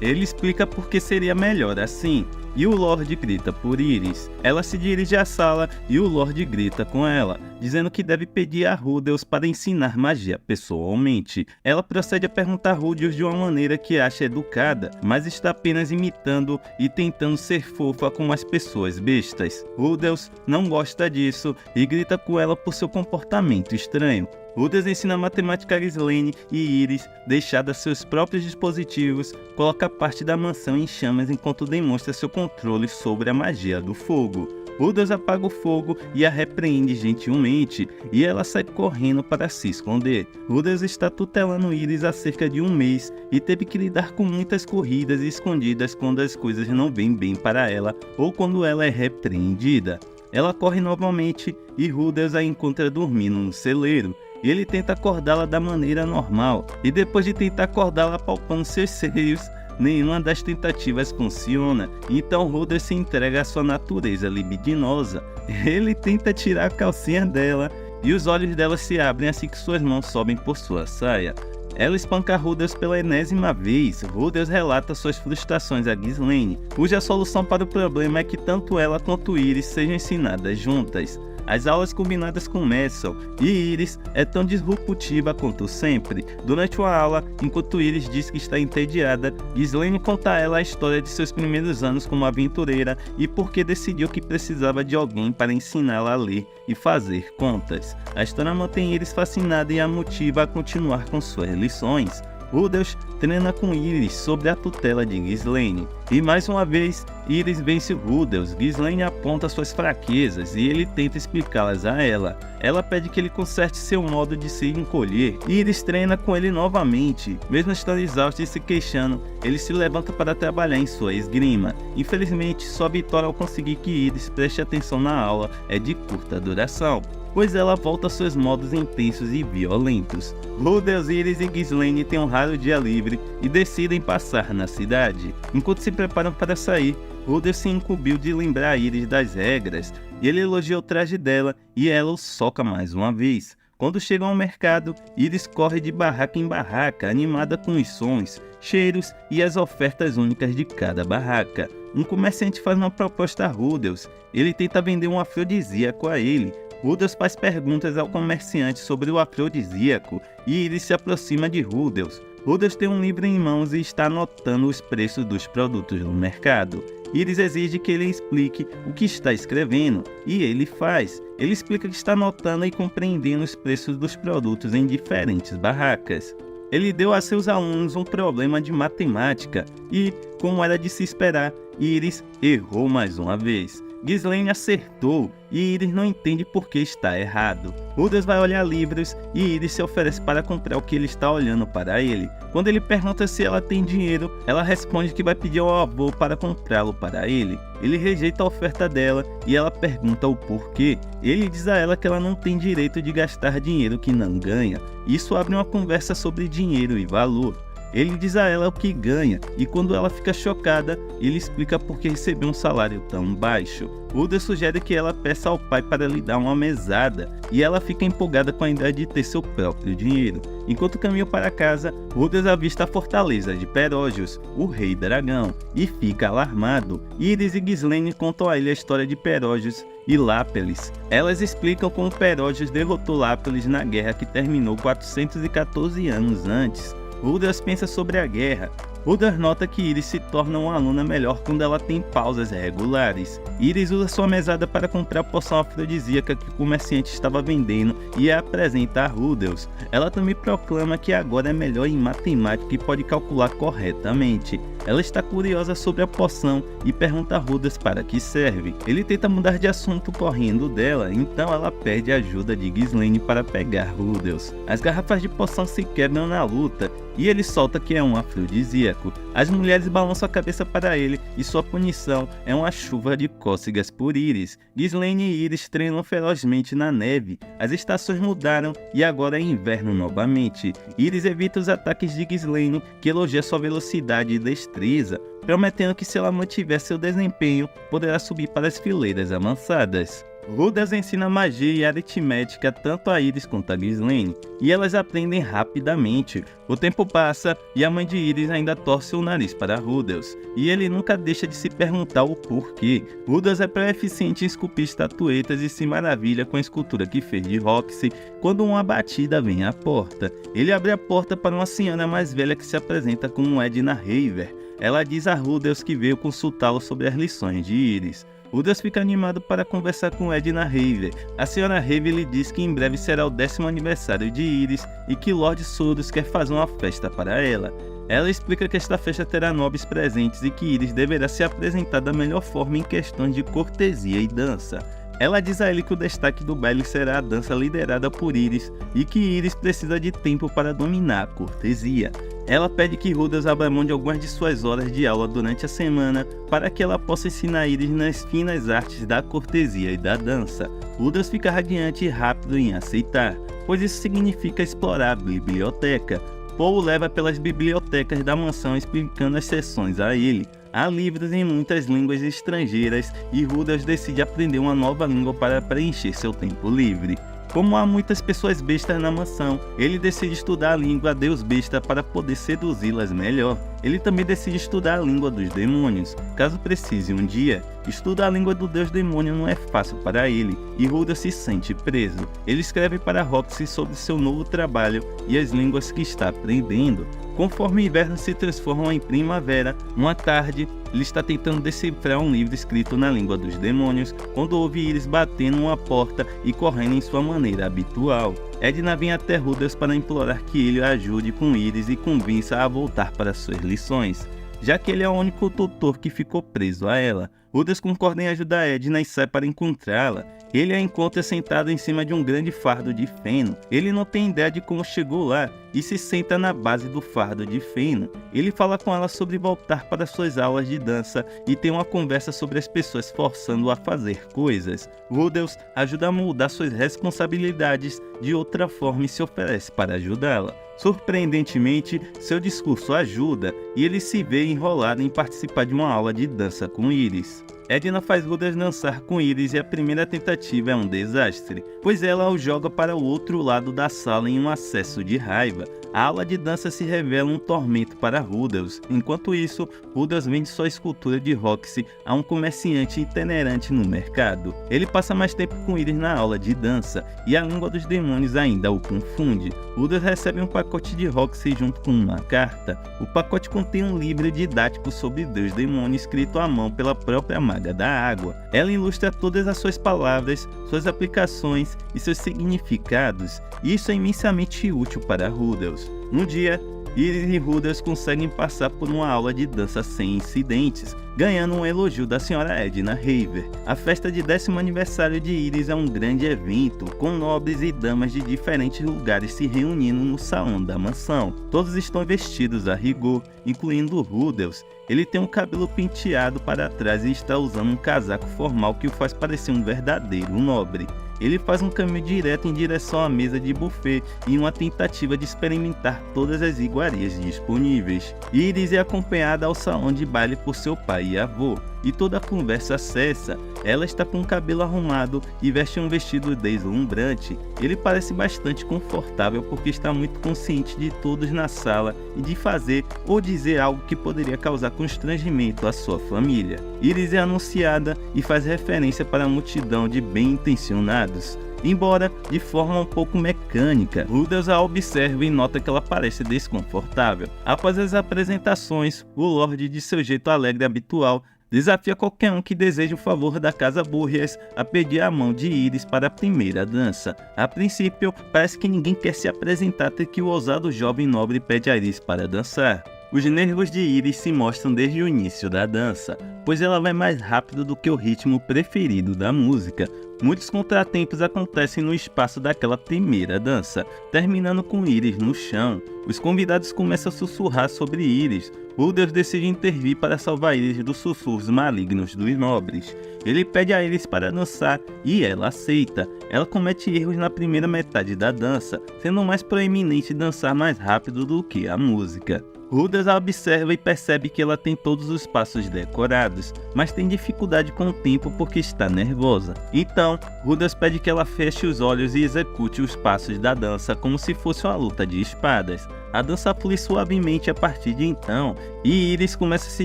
Ele explica por que seria melhor assim, e o Lord grita por Iris. Ela se dirige à sala e o Lord grita com ela, dizendo que deve pedir a Rudeus para ensinar magia pessoalmente. Ela procede a perguntar a Rudeus de uma maneira que acha educada, mas está apenas imitando e tentando ser fofa com as pessoas bestas. Rudeus não gosta disso e grita com ela por seu comportamento estranho. Rudeus ensina matemática a Ghislaine e Iris, deixada seus próprios dispositivos, coloca parte da mansão em chamas enquanto demonstra seu controle sobre a magia do fogo. Rudeus apaga o fogo e a repreende gentilmente, e ela sai correndo para se esconder. Rudeus está tutelando Iris há cerca de um mês e teve que lidar com muitas corridas escondidas quando as coisas não vêm bem para ela ou quando ela é repreendida. Ela corre novamente e Rudeus a encontra dormindo no celeiro. Ele tenta acordá-la da maneira normal, e depois de tentar acordá-la palpando seus seios, nenhuma das tentativas funciona, então Rudeus se entrega à sua natureza libidinosa. Ele tenta tirar a calcinha dela, e os olhos dela se abrem assim que suas mãos sobem por sua saia. Ela espanca Rudeus pela enésima vez. Rudeus relata suas frustrações a Ghislaine, cuja solução para o problema é que tanto ela quanto Iris sejam ensinadas juntas. As aulas combinadas começam, e Iris é tão disruptiva quanto sempre. Durante uma aula, enquanto Iris diz que está entediada, Ghislaine conta a ela a história de seus primeiros anos como aventureira e por que decidiu que precisava de alguém para ensiná-la a ler e fazer contas. A história mantém Iris fascinada e a motiva a continuar com suas lições. Rudeus treina com Iris sobre a tutela de Ghislaine. E mais uma vez, Iris vence Rudeus. Ghislaine aponta suas fraquezas e ele tenta explicá-las a ela. Ela pede que ele conserte seu modo de se encolher. Iris treina com ele novamente. Mesmo estando exausto e se queixando, ele se levanta para trabalhar em sua esgrima. Infelizmente, sua vitória ao conseguir que Iris preste atenção na aula é de curta duração, pois ela volta a seus modos intensos e violentos. Rudeus, Iris e Ghislaine têm um raro dia livre e decidem passar na cidade. Enquanto se preparam para sair, Rudeus se incumbiu de lembrar Iris das regras, e ele elogia o traje dela e ela o soca mais uma vez. Quando chegam ao mercado, Iris corre de barraca em barraca, animada com os sons, cheiros e as ofertas únicas de cada barraca. Um comerciante faz uma proposta a Rudeus. Ele tenta vender um afrodisíaco a ele. Rudeus faz perguntas ao comerciante sobre o afrodisíaco e Iris se aproxima de Rudeus. Rudeus tem um livro em mãos e está anotando os preços dos produtos no mercado. Iris exige que ele explique o que está escrevendo, e ele faz. Ele explica que está anotando e compreendendo os preços dos produtos em diferentes barracas. Ele deu a seus alunos um problema de matemática e, como era de se esperar, Iris errou mais uma vez. Ghislaine acertou e Iris não entende por que está errado. Rudeus vai olhar livros e Iris se oferece para comprar o que ele está olhando para ele. Quando ele pergunta se ela tem dinheiro, ela responde que vai pedir ao avô para comprá-lo para ele. Ele rejeita a oferta dela e ela pergunta o porquê. Ele diz a ela que ela não tem direito de gastar dinheiro que não ganha. Isso abre uma conversa sobre dinheiro e valor. Ele diz a ela o que ganha, e quando ela fica chocada, ele explica por que recebeu um salário tão baixo. Rudeus sugere que ela peça ao pai para lhe dar uma mesada, e ela fica empolgada com a ideia de ter seu próprio dinheiro. Enquanto caminham para casa, Rudeus avista a fortaleza de Perógeos, o rei dragão, e fica alarmado. Iris e Ghislaine contam a ele a história de Perógeos e Lápeles. Elas explicam como Perógeos derrotou Lápeles na guerra que terminou 414 anos antes. Rudeus pensa sobre a guerra. Rudeus nota que Iris se torna uma aluna melhor quando ela tem pausas regulares. Iris usa sua mesada para comprar a poção afrodisíaca que o comerciante estava vendendo e a apresenta a Rudeus. Ela também proclama que agora é melhor em matemática e pode calcular corretamente. Ela está curiosa sobre a poção e pergunta a Rudeus para que serve. Ele tenta mudar de assunto correndo dela, então ela pede a ajuda de Ghislaine para pegar Rudeus. As garrafas de poção se quebram na luta e ele solta que é um afrodisíaco. As mulheres balançam a cabeça para ele e sua punição é uma chuva de cócegas por Iris. Ghislaine e Iris treinam ferozmente na neve. As estações mudaram e agora é inverno novamente. Iris evita os ataques de Ghislaine, que elogia sua velocidade e destreza. prometendo que se ela mantiver seu desempenho, poderá subir para as fileiras avançadas. Rudels ensina magia e aritmética tanto a Iris quanto a Ghislaine, e elas aprendem rapidamente. O tempo passa e a mãe de Iris ainda torce o nariz para Rudels, e ele nunca deixa de se perguntar o porquê. Rudels é proeficiente em esculpir estatuetas e se maravilha com a escultura que fez de Roxy quando uma batida vem à porta. Ele abre a porta para uma senhora mais velha que se apresenta como Edna Haver. Ela diz a Rudels que veio consultá-lo sobre as lições de Iris. Rudels fica animado para conversar com Edna Haver. A senhora Haver lhe diz que em breve será o 10º aniversário de Iris e que Lord Sudus quer fazer uma festa para ela. Ela explica que esta festa terá nobres presentes e que Iris deverá se apresentar da melhor forma em questões de cortesia e dança. Ela diz a ele que o destaque do baile será a dança liderada por Iris e que Iris precisa de tempo para dominar a cortesia. Ela pede que Rudels abra mão de algumas de suas horas de aula durante a semana para que ela possa ensinar Iris nas finas artes da cortesia e da dança. Rudels fica radiante e rápido em aceitar, pois isso significa explorar a biblioteca. Paul o leva pelas bibliotecas da mansão explicando as sessões a ele. Há livros em muitas línguas estrangeiras e Rudels decide aprender uma nova língua para preencher seu tempo livre. Como há muitas pessoas bestas na mansão, ele decide estudar a língua Deus Besta para poder seduzi-las melhor. Ele também decide estudar a língua dos demônios. Caso precise um dia, estudar a língua do Deus Demônio não é fácil para ele, e Rudels se sente preso. Ele escreve para Roxy sobre seu novo trabalho e as línguas que está aprendendo. Conforme o inverno se transforma em primavera, uma tarde, ele está tentando decifrar um livro escrito na língua dos demônios, quando ouve Iris batendo uma porta e correndo em sua maneira habitual. Edna vem até Rudels para implorar que ele a ajude com Iris e convença a voltar para suas lições, já que ele é o único tutor que ficou preso a ela. Rudels concorda em ajudar Edna e sai para encontrá-la. Ele a encontra sentada em cima de um grande fardo de feno. Ele não tem ideia de como chegou lá e se senta na base do fardo de feno. Ele fala com ela sobre voltar para suas aulas de dança e tem uma conversa sobre as pessoas forçando-o a fazer coisas. Rudels ajuda a mudar suas responsabilidades de outra forma e se oferece para ajudá-la. Surpreendentemente, seu discurso ajuda e ele se vê enrolado em participar de uma aula de dança com Iris. Edna faz Rudels dançar com Iris e a primeira tentativa é um desastre, pois ela o joga para o outro lado da sala em um acesso de raiva. A aula de dança se revela um tormento para Rudels. Enquanto isso, Rudels vende sua escultura de Roxy a um comerciante itinerante no mercado. Ele passa mais tempo com Iris na aula de dança e a língua dos demônios ainda o confunde. Rudels recebe um pacote de Roxy junto com uma carta. O pacote contém um livro didático sobre Deus Demônio escrito à mão pela própria Maga da Água. Ela ilustra todas as suas palavras, suas aplicações e seus significados, e isso é imensamente útil para Rudels. Um dia, Iris e Rudels conseguem passar por uma aula de dança sem incidentes, ganhando um elogio da senhora Edna Haver. A festa de 10º aniversário de Iris é um grande evento, com nobres e damas de diferentes lugares se reunindo no salão da mansão. Todos estão vestidos a rigor, incluindo Rudels. Ele tem um cabelo penteado para trás e está usando um casaco formal que o faz parecer um verdadeiro nobre. Ele faz um caminho direto em direção à mesa de buffet em uma tentativa de experimentar todas as iguarias disponíveis. Iris é acompanhada ao salão de baile por seu pai e avô, e toda a conversa cessa. Ela está com o cabelo arrumado e veste um vestido deslumbrante. Ele parece bastante confortável porque está muito consciente de todos na sala e de fazer ou dizer algo que poderia causar constrangimento à sua família. Iris é anunciada e faz referência para a multidão de bem-intencionados, embora de forma um pouco mecânica. Rudels a observa e nota que ela parece desconfortável. Após as apresentações, o Lorde, de seu jeito alegre habitual, desafia qualquer um que deseje o favor da Casa Burrias a pedir a mão de Iris para a primeira dança. A princípio, parece que ninguém quer se apresentar até que o ousado jovem nobre pede a Iris para dançar. Os nervos de Iris se mostram desde o início da dança, pois ela vai mais rápido do que o ritmo preferido da música. Muitos contratempos acontecem no espaço daquela primeira dança, terminando com Iris no chão. Os convidados começam a sussurrar sobre Iris. Rudels decide intervir para salvar Iris dos sussurros malignos dos nobres. Ele pede a Iris para dançar e ela aceita. Ela comete erros na primeira metade da dança, sendo mais proeminente dançar mais rápido do que a música. Rudeus a observa e percebe que ela tem todos os passos decorados, mas tem dificuldade com o tempo porque está nervosa. Então, Rudeus pede que ela feche os olhos e execute os passos da dança como se fosse uma luta de espadas. A dança flui suavemente a partir de então, e Iris começa a se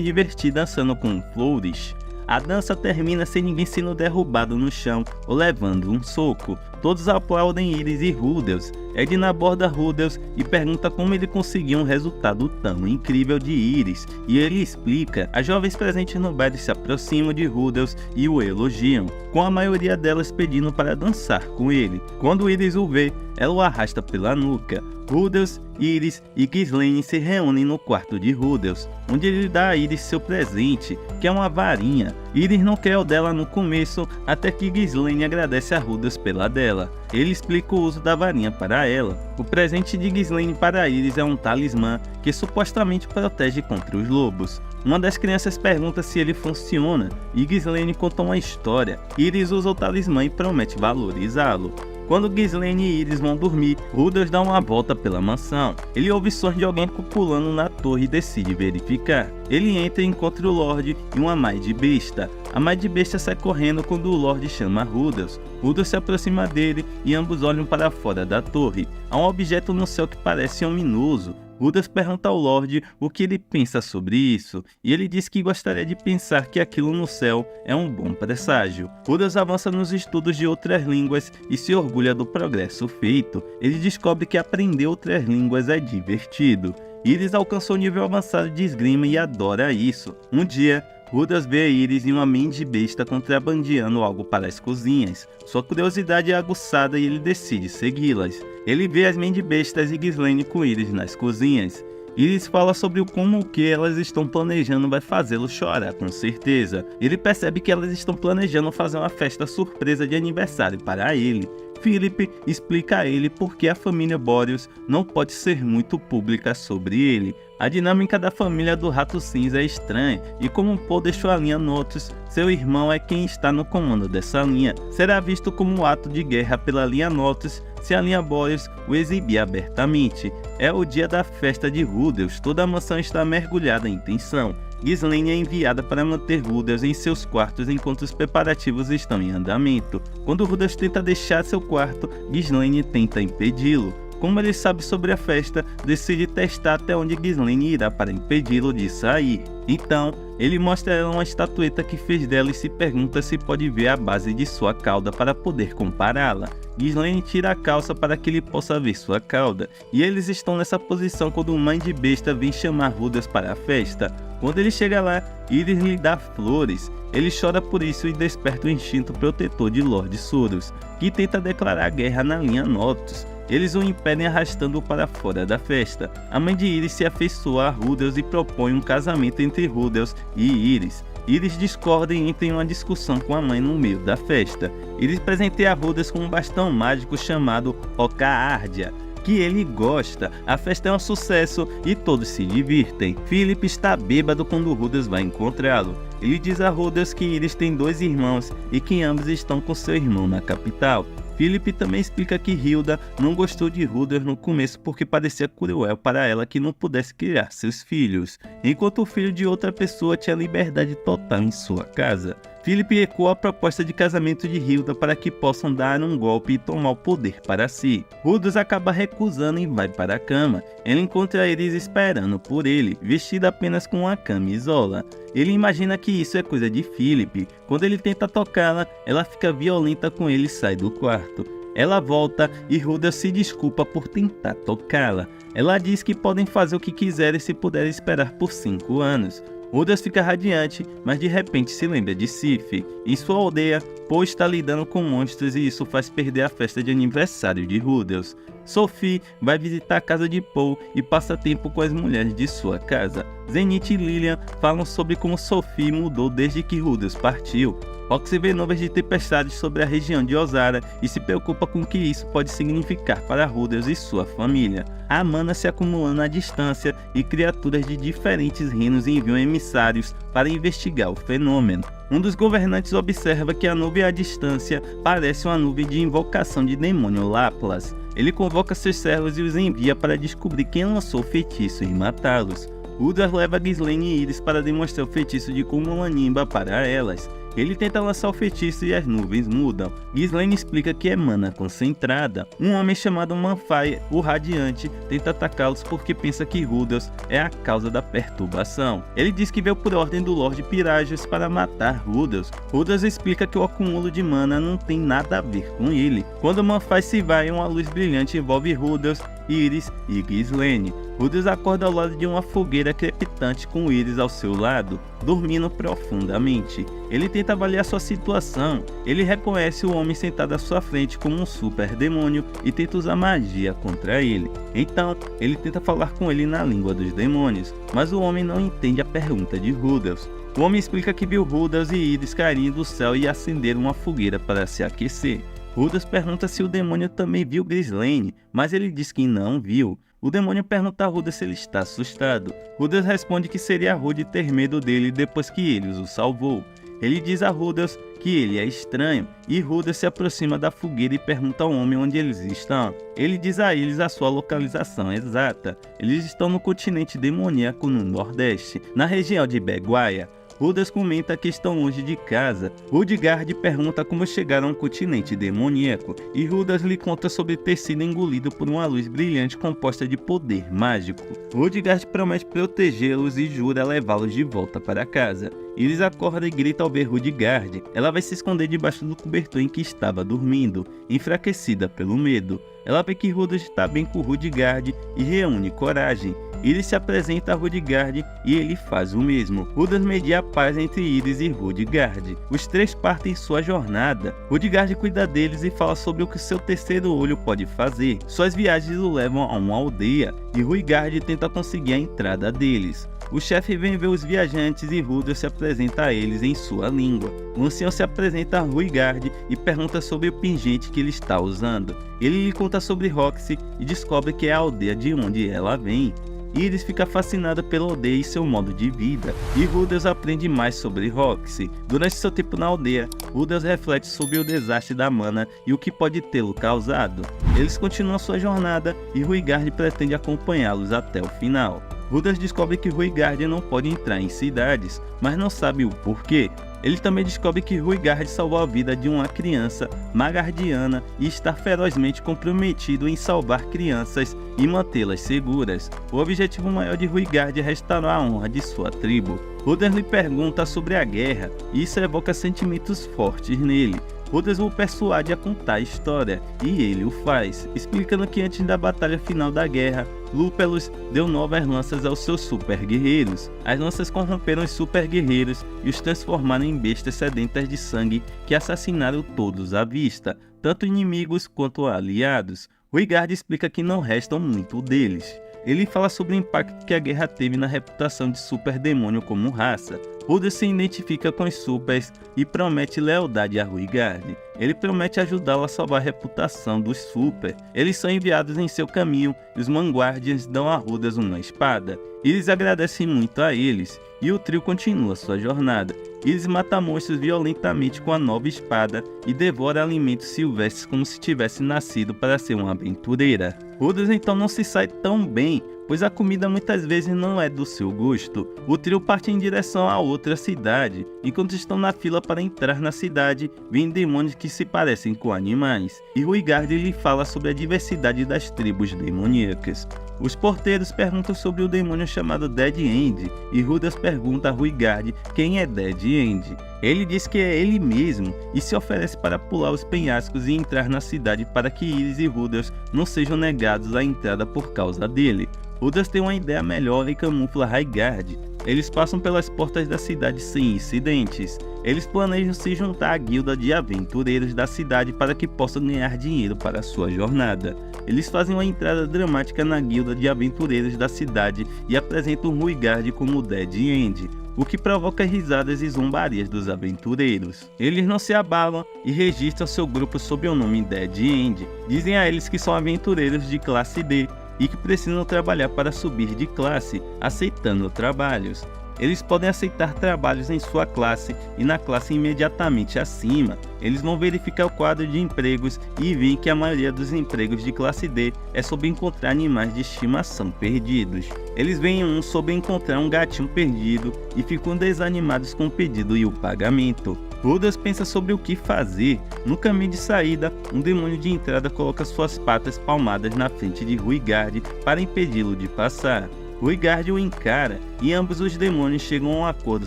divertir dançando com um flourish. A dança termina sem ninguém sendo derrubado no chão ou levando um soco. Todos aplaudem Iris e Rudeus. Edna aborda Rudeus e pergunta como ele conseguiu um resultado tão incrível de Iris, e ele explica. As jovens presentes no baile se aproximam de Rudeus e o elogiam, com a maioria delas pedindo para dançar com ele. Quando Iris o vê, ela o arrasta pela nuca. Rudeus, Iris e Ghislaine se reúnem no quarto de Rudeus, onde ele dá a Iris seu presente, que é uma varinha. Iris não quer o dela no começo, até que Ghislaine agradece a Rudeus pela dela. Ele explica o uso da varinha para ela. O presente de Ghislaine para Iris é um talismã que supostamente protege contra os lobos. Uma das crianças pergunta se ele funciona, e Ghislaine conta uma história. Iris usa o talismã e promete valorizá-lo. Quando Ghislaine e Iris vão dormir, Rudeus dá uma volta pela mansão. Ele ouve sons de alguém pulando na torre e decide verificar. Ele entra e encontra o Lorde e uma mãe de besta. A mãe de besta sai correndo quando o Lorde chama Rudeus. Rudeus se aproxima dele e ambos olham para fora da torre. Há um objeto no céu que parece ominoso. Rudeus pergunta ao Lorde o que ele pensa sobre isso, e ele diz que gostaria de pensar que aquilo no céu é um bom presságio. Rudeus avança nos estudos de outras línguas e se orgulha do progresso feito. Ele descobre que aprender outras línguas é divertido. Iris alcançou nível avançado de esgrima e adora isso. Um dia, Rudeus vê Iris e uma mente besta contrabandeando algo para as cozinhas. Sua curiosidade é aguçada e ele decide segui-las. Ele vê as mendibestas e Ghislaine com Iris nas cozinhas. Iris fala sobre como o que elas estão planejando vai fazê-lo chorar, com certeza. Ele percebe que elas estão planejando fazer uma festa surpresa de aniversário para ele. Philip explica a ele por que a família Boreas não pode ser muito pública sobre ele. A dinâmica da família do Rato Cinza é estranha, e como Paul deixou a linha Notus, seu irmão é quem está no comando dessa linha. Será visto como um ato de guerra pela linha Notus se a linha Boreas o exibir abertamente. É o dia da festa de Rudeus, toda a mansão está mergulhada em tensão. Ghislaine é enviada para manter Rudeus em seus quartos enquanto os preparativos estão em andamento. Quando Rudeus tenta deixar seu quarto, Ghislaine tenta impedi-lo. Como ele sabe sobre a festa, decide testar até onde Ghislaine irá para impedi-lo de sair. Então, ele mostra a ela uma estatueta que fez dela e se pergunta se pode ver a base de sua cauda para poder compará-la. Ghislaine tira a calça para que ele possa ver sua cauda, e eles estão nessa posição quando mãe de besta vem chamar Rudeus para a festa. Quando ele chega lá, Iris lhe dá flores. Ele chora por isso e desperta o instinto protetor de Lord Surus, que tenta declarar guerra na linha Notus. Eles o impedem arrastando-o para fora da festa. A mãe de Iris se afeiçoa a Rudeus e propõe um casamento entre Rudeus e Iris. Iris discorda e entra em uma discussão com a mãe no meio da festa. Iris presenteia Rudeus com um bastão mágico chamado Oca Ardia, que ele gosta. A festa é um sucesso e todos se divirtem. Philip está bêbado quando Rudeus vai encontrá-lo. Ele diz a Rudeus que Iris tem 2 irmãos e que ambos estão com seu irmão na capital. Philip também explica que Hilda não gostou de Rudeus no começo porque parecia cruel para ela que não pudesse criar seus filhos, enquanto o filho de outra pessoa tinha liberdade total em sua casa. Philip ecoa a proposta de casamento de Hilda para que possam dar um golpe e tomar o poder para si. Rudeus acaba recusando e vai para a cama. Ele encontra Iris esperando por ele, vestida apenas com uma camisola. Ele imagina que isso é coisa de Philip. Quando ele tenta tocá-la, ela fica violenta com ele e sai do quarto. Ela volta e Rudeus se desculpa por tentar tocá-la. Ela diz que podem fazer o que quiserem se puderem esperar por 5 anos. Rudeus fica radiante, mas de repente se lembra de Sif. Em sua aldeia, Paul está lidando com monstros e isso faz perder a festa de aniversário de Rudeus. Sophie vai visitar a casa de Paul e passa tempo com as mulheres de sua casa. Zenith e Lillian falam sobre como Sophie mudou desde que Rudeus partiu. Fox vê nuvens de tempestades sobre a região de Ozara e se preocupa com o que isso pode significar para Rudeus e sua família. Há mana se acumulando à distância e criaturas de diferentes reinos enviam emissários para investigar o fenômeno. Um dos governantes observa que a nuvem à distância parece uma nuvem de invocação de demônio Laplas. Ele convoca seus servos e os envia para descobrir quem lançou o feitiço e matá-los. Rudas leva Ghislaine e Iris para demonstrar o feitiço de Cumulanimba para elas. Ele tenta lançar o feitiço e as nuvens mudam. Ghislaine explica que é mana concentrada. Um homem chamado Manfai, o Radiante, tenta atacá-los porque pensa que Rudels é a causa da perturbação. Ele diz que veio por ordem do Lorde Piragios para matar Rudels. Rudels explica que o acúmulo de mana não tem nada a ver com ele. Quando Manfai se vai, uma luz brilhante envolve Rudels, Iris e Ghislaine. Rudels acorda ao lado de uma fogueira crepitante com Iris ao seu lado, dormindo profundamente. Ele tenta avaliar sua situação. Ele reconhece o homem sentado à sua frente como um super demônio e tenta usar magia contra ele. Então, ele tenta falar com ele na língua dos demônios, mas o homem não entende a pergunta de Rudels. O homem explica que viu Rudels e Iris caírem do céu e acender uma fogueira para se aquecer. Rudels pergunta se o demônio também viu Ghislaine, mas ele diz que não viu. O demônio pergunta a Rudels se ele está assustado. Rudels responde que seria rude ter medo dele depois que ele o salvou. Ele diz a Rudels que ele é estranho, e Rudels se aproxima da fogueira e pergunta ao homem onde eles estão. Ele diz a eles a sua localização exata. Eles estão no continente demoníaco no Nordeste, na região de Beguaia. Rudels comenta que estão longe de casa. Rudgard pergunta como chegaram ao continente demoníaco, e Rudels lhe conta sobre ter sido engolido por uma luz brilhante composta de poder mágico. Rudgard promete protegê-los e jura levá-los de volta para casa. Iris acorda e grita ao ver Rudgard. Ela vai se esconder debaixo do cobertor em que estava dormindo, enfraquecida pelo medo. Ela vê que Rudels está bem com Rudgard e reúne coragem. Iris se apresenta a Rudgard e ele faz o mesmo. Rudels media a paz entre Iris e Rudgard. Os três partem sua jornada. Rudgard cuida deles e fala sobre o que seu terceiro olho pode fazer. Suas viagens o levam a uma aldeia e Rudgard tenta conseguir a entrada deles. O chefe vem ver os viajantes e Rudels se apresenta a eles em sua língua. O ancião se apresenta a Rudgard e pergunta sobre o pingente que ele está usando. Ele lhe conta sobre Roxy e descobre que é a aldeia de onde ela vem. Iris fica fascinada pela aldeia e seu modo de vida, e Rudels aprende mais sobre Roxy. Durante seu tempo na aldeia, Rudels reflete sobre o desastre da mana e o que pode tê-lo causado. Eles continuam sua jornada e Rudgard pretende acompanhá-los até o final. Rudels descobre que Rudgard não pode entrar em cidades, mas não sabe o porquê. Ele também descobre que Rudgard salvou a vida de uma criança magardiana e está ferozmente comprometido em salvar crianças e mantê-las seguras. O objetivo maior de Rudgard é restaurar a honra de sua tribo. Rudels lhe pergunta sobre a guerra e isso evoca sentimentos fortes nele. Rudels o persuade a contar a história, e ele o faz, explicando que antes da batalha final da guerra, Lúpelus deu novas lanças aos seus super guerreiros. As lanças corromperam os super guerreiros e os transformaram em bestas sedentas de sangue que assassinaram todos à vista, tanto inimigos quanto aliados. Rudgard explica que não restam muito deles. Ele fala sobre o impacto que a guerra teve na reputação de super demônio como raça. Rudels se identifica com os supers e promete lealdade a Rudgard. Ele promete ajudá-lo a salvar a reputação dos super. Eles são enviados em seu caminho e os Manguardians dão a Rudels uma espada. Eles agradecem muito a eles e o trio continua sua jornada. Iris mata monstros violentamente com a nova espada e devora alimentos silvestres como se tivesse nascido para ser uma aventureira. Rudels então não se sai tão bem, pois a comida muitas vezes não é do seu gosto. O trio parte em direção a outra cidade. Enquanto estão na fila para entrar na cidade, vêm demônios que se parecem com animais, e Rudgard lhe fala sobre a diversidade das tribos demoníacas. Os porteiros perguntam sobre o demônio chamado Dead End, e Rudels pergunta a Rudgard quem é Dead End. Ele diz que é ele mesmo, e se oferece para pular os penhascos e entrar na cidade para que Iris e Rudels não sejam negados a entrada por causa dele. Rudels tem uma ideia melhor e camufla Rudgard. Eles passam pelas portas da cidade sem incidentes. Eles planejam se juntar à guilda de aventureiros da cidade para que possam ganhar dinheiro para sua jornada. Eles fazem uma entrada dramática na guilda de aventureiros da cidade e apresentam Rudgard como Dead End, o que provoca risadas e zombarias dos aventureiros. Eles não se abalam e registram seu grupo sob o nome Dead End. Dizem a eles que são aventureiros de classe D e que precisam trabalhar para subir de classe, aceitando trabalhos. Eles podem aceitar trabalhos em sua classe e na classe imediatamente acima. Eles vão verificar o quadro de empregos e veem que a maioria dos empregos de classe D é sobre encontrar animais de estimação perdidos. Eles veem um sobre encontrar um gatinho perdido e ficam desanimados com o pedido e o pagamento. Rudas pensa sobre o que fazer. No caminho de saída, um demônio de entrada coloca suas patas palmadas na frente de Ruigard para impedi-lo de passar. Ruigard o encara e ambos os demônios chegam a um acordo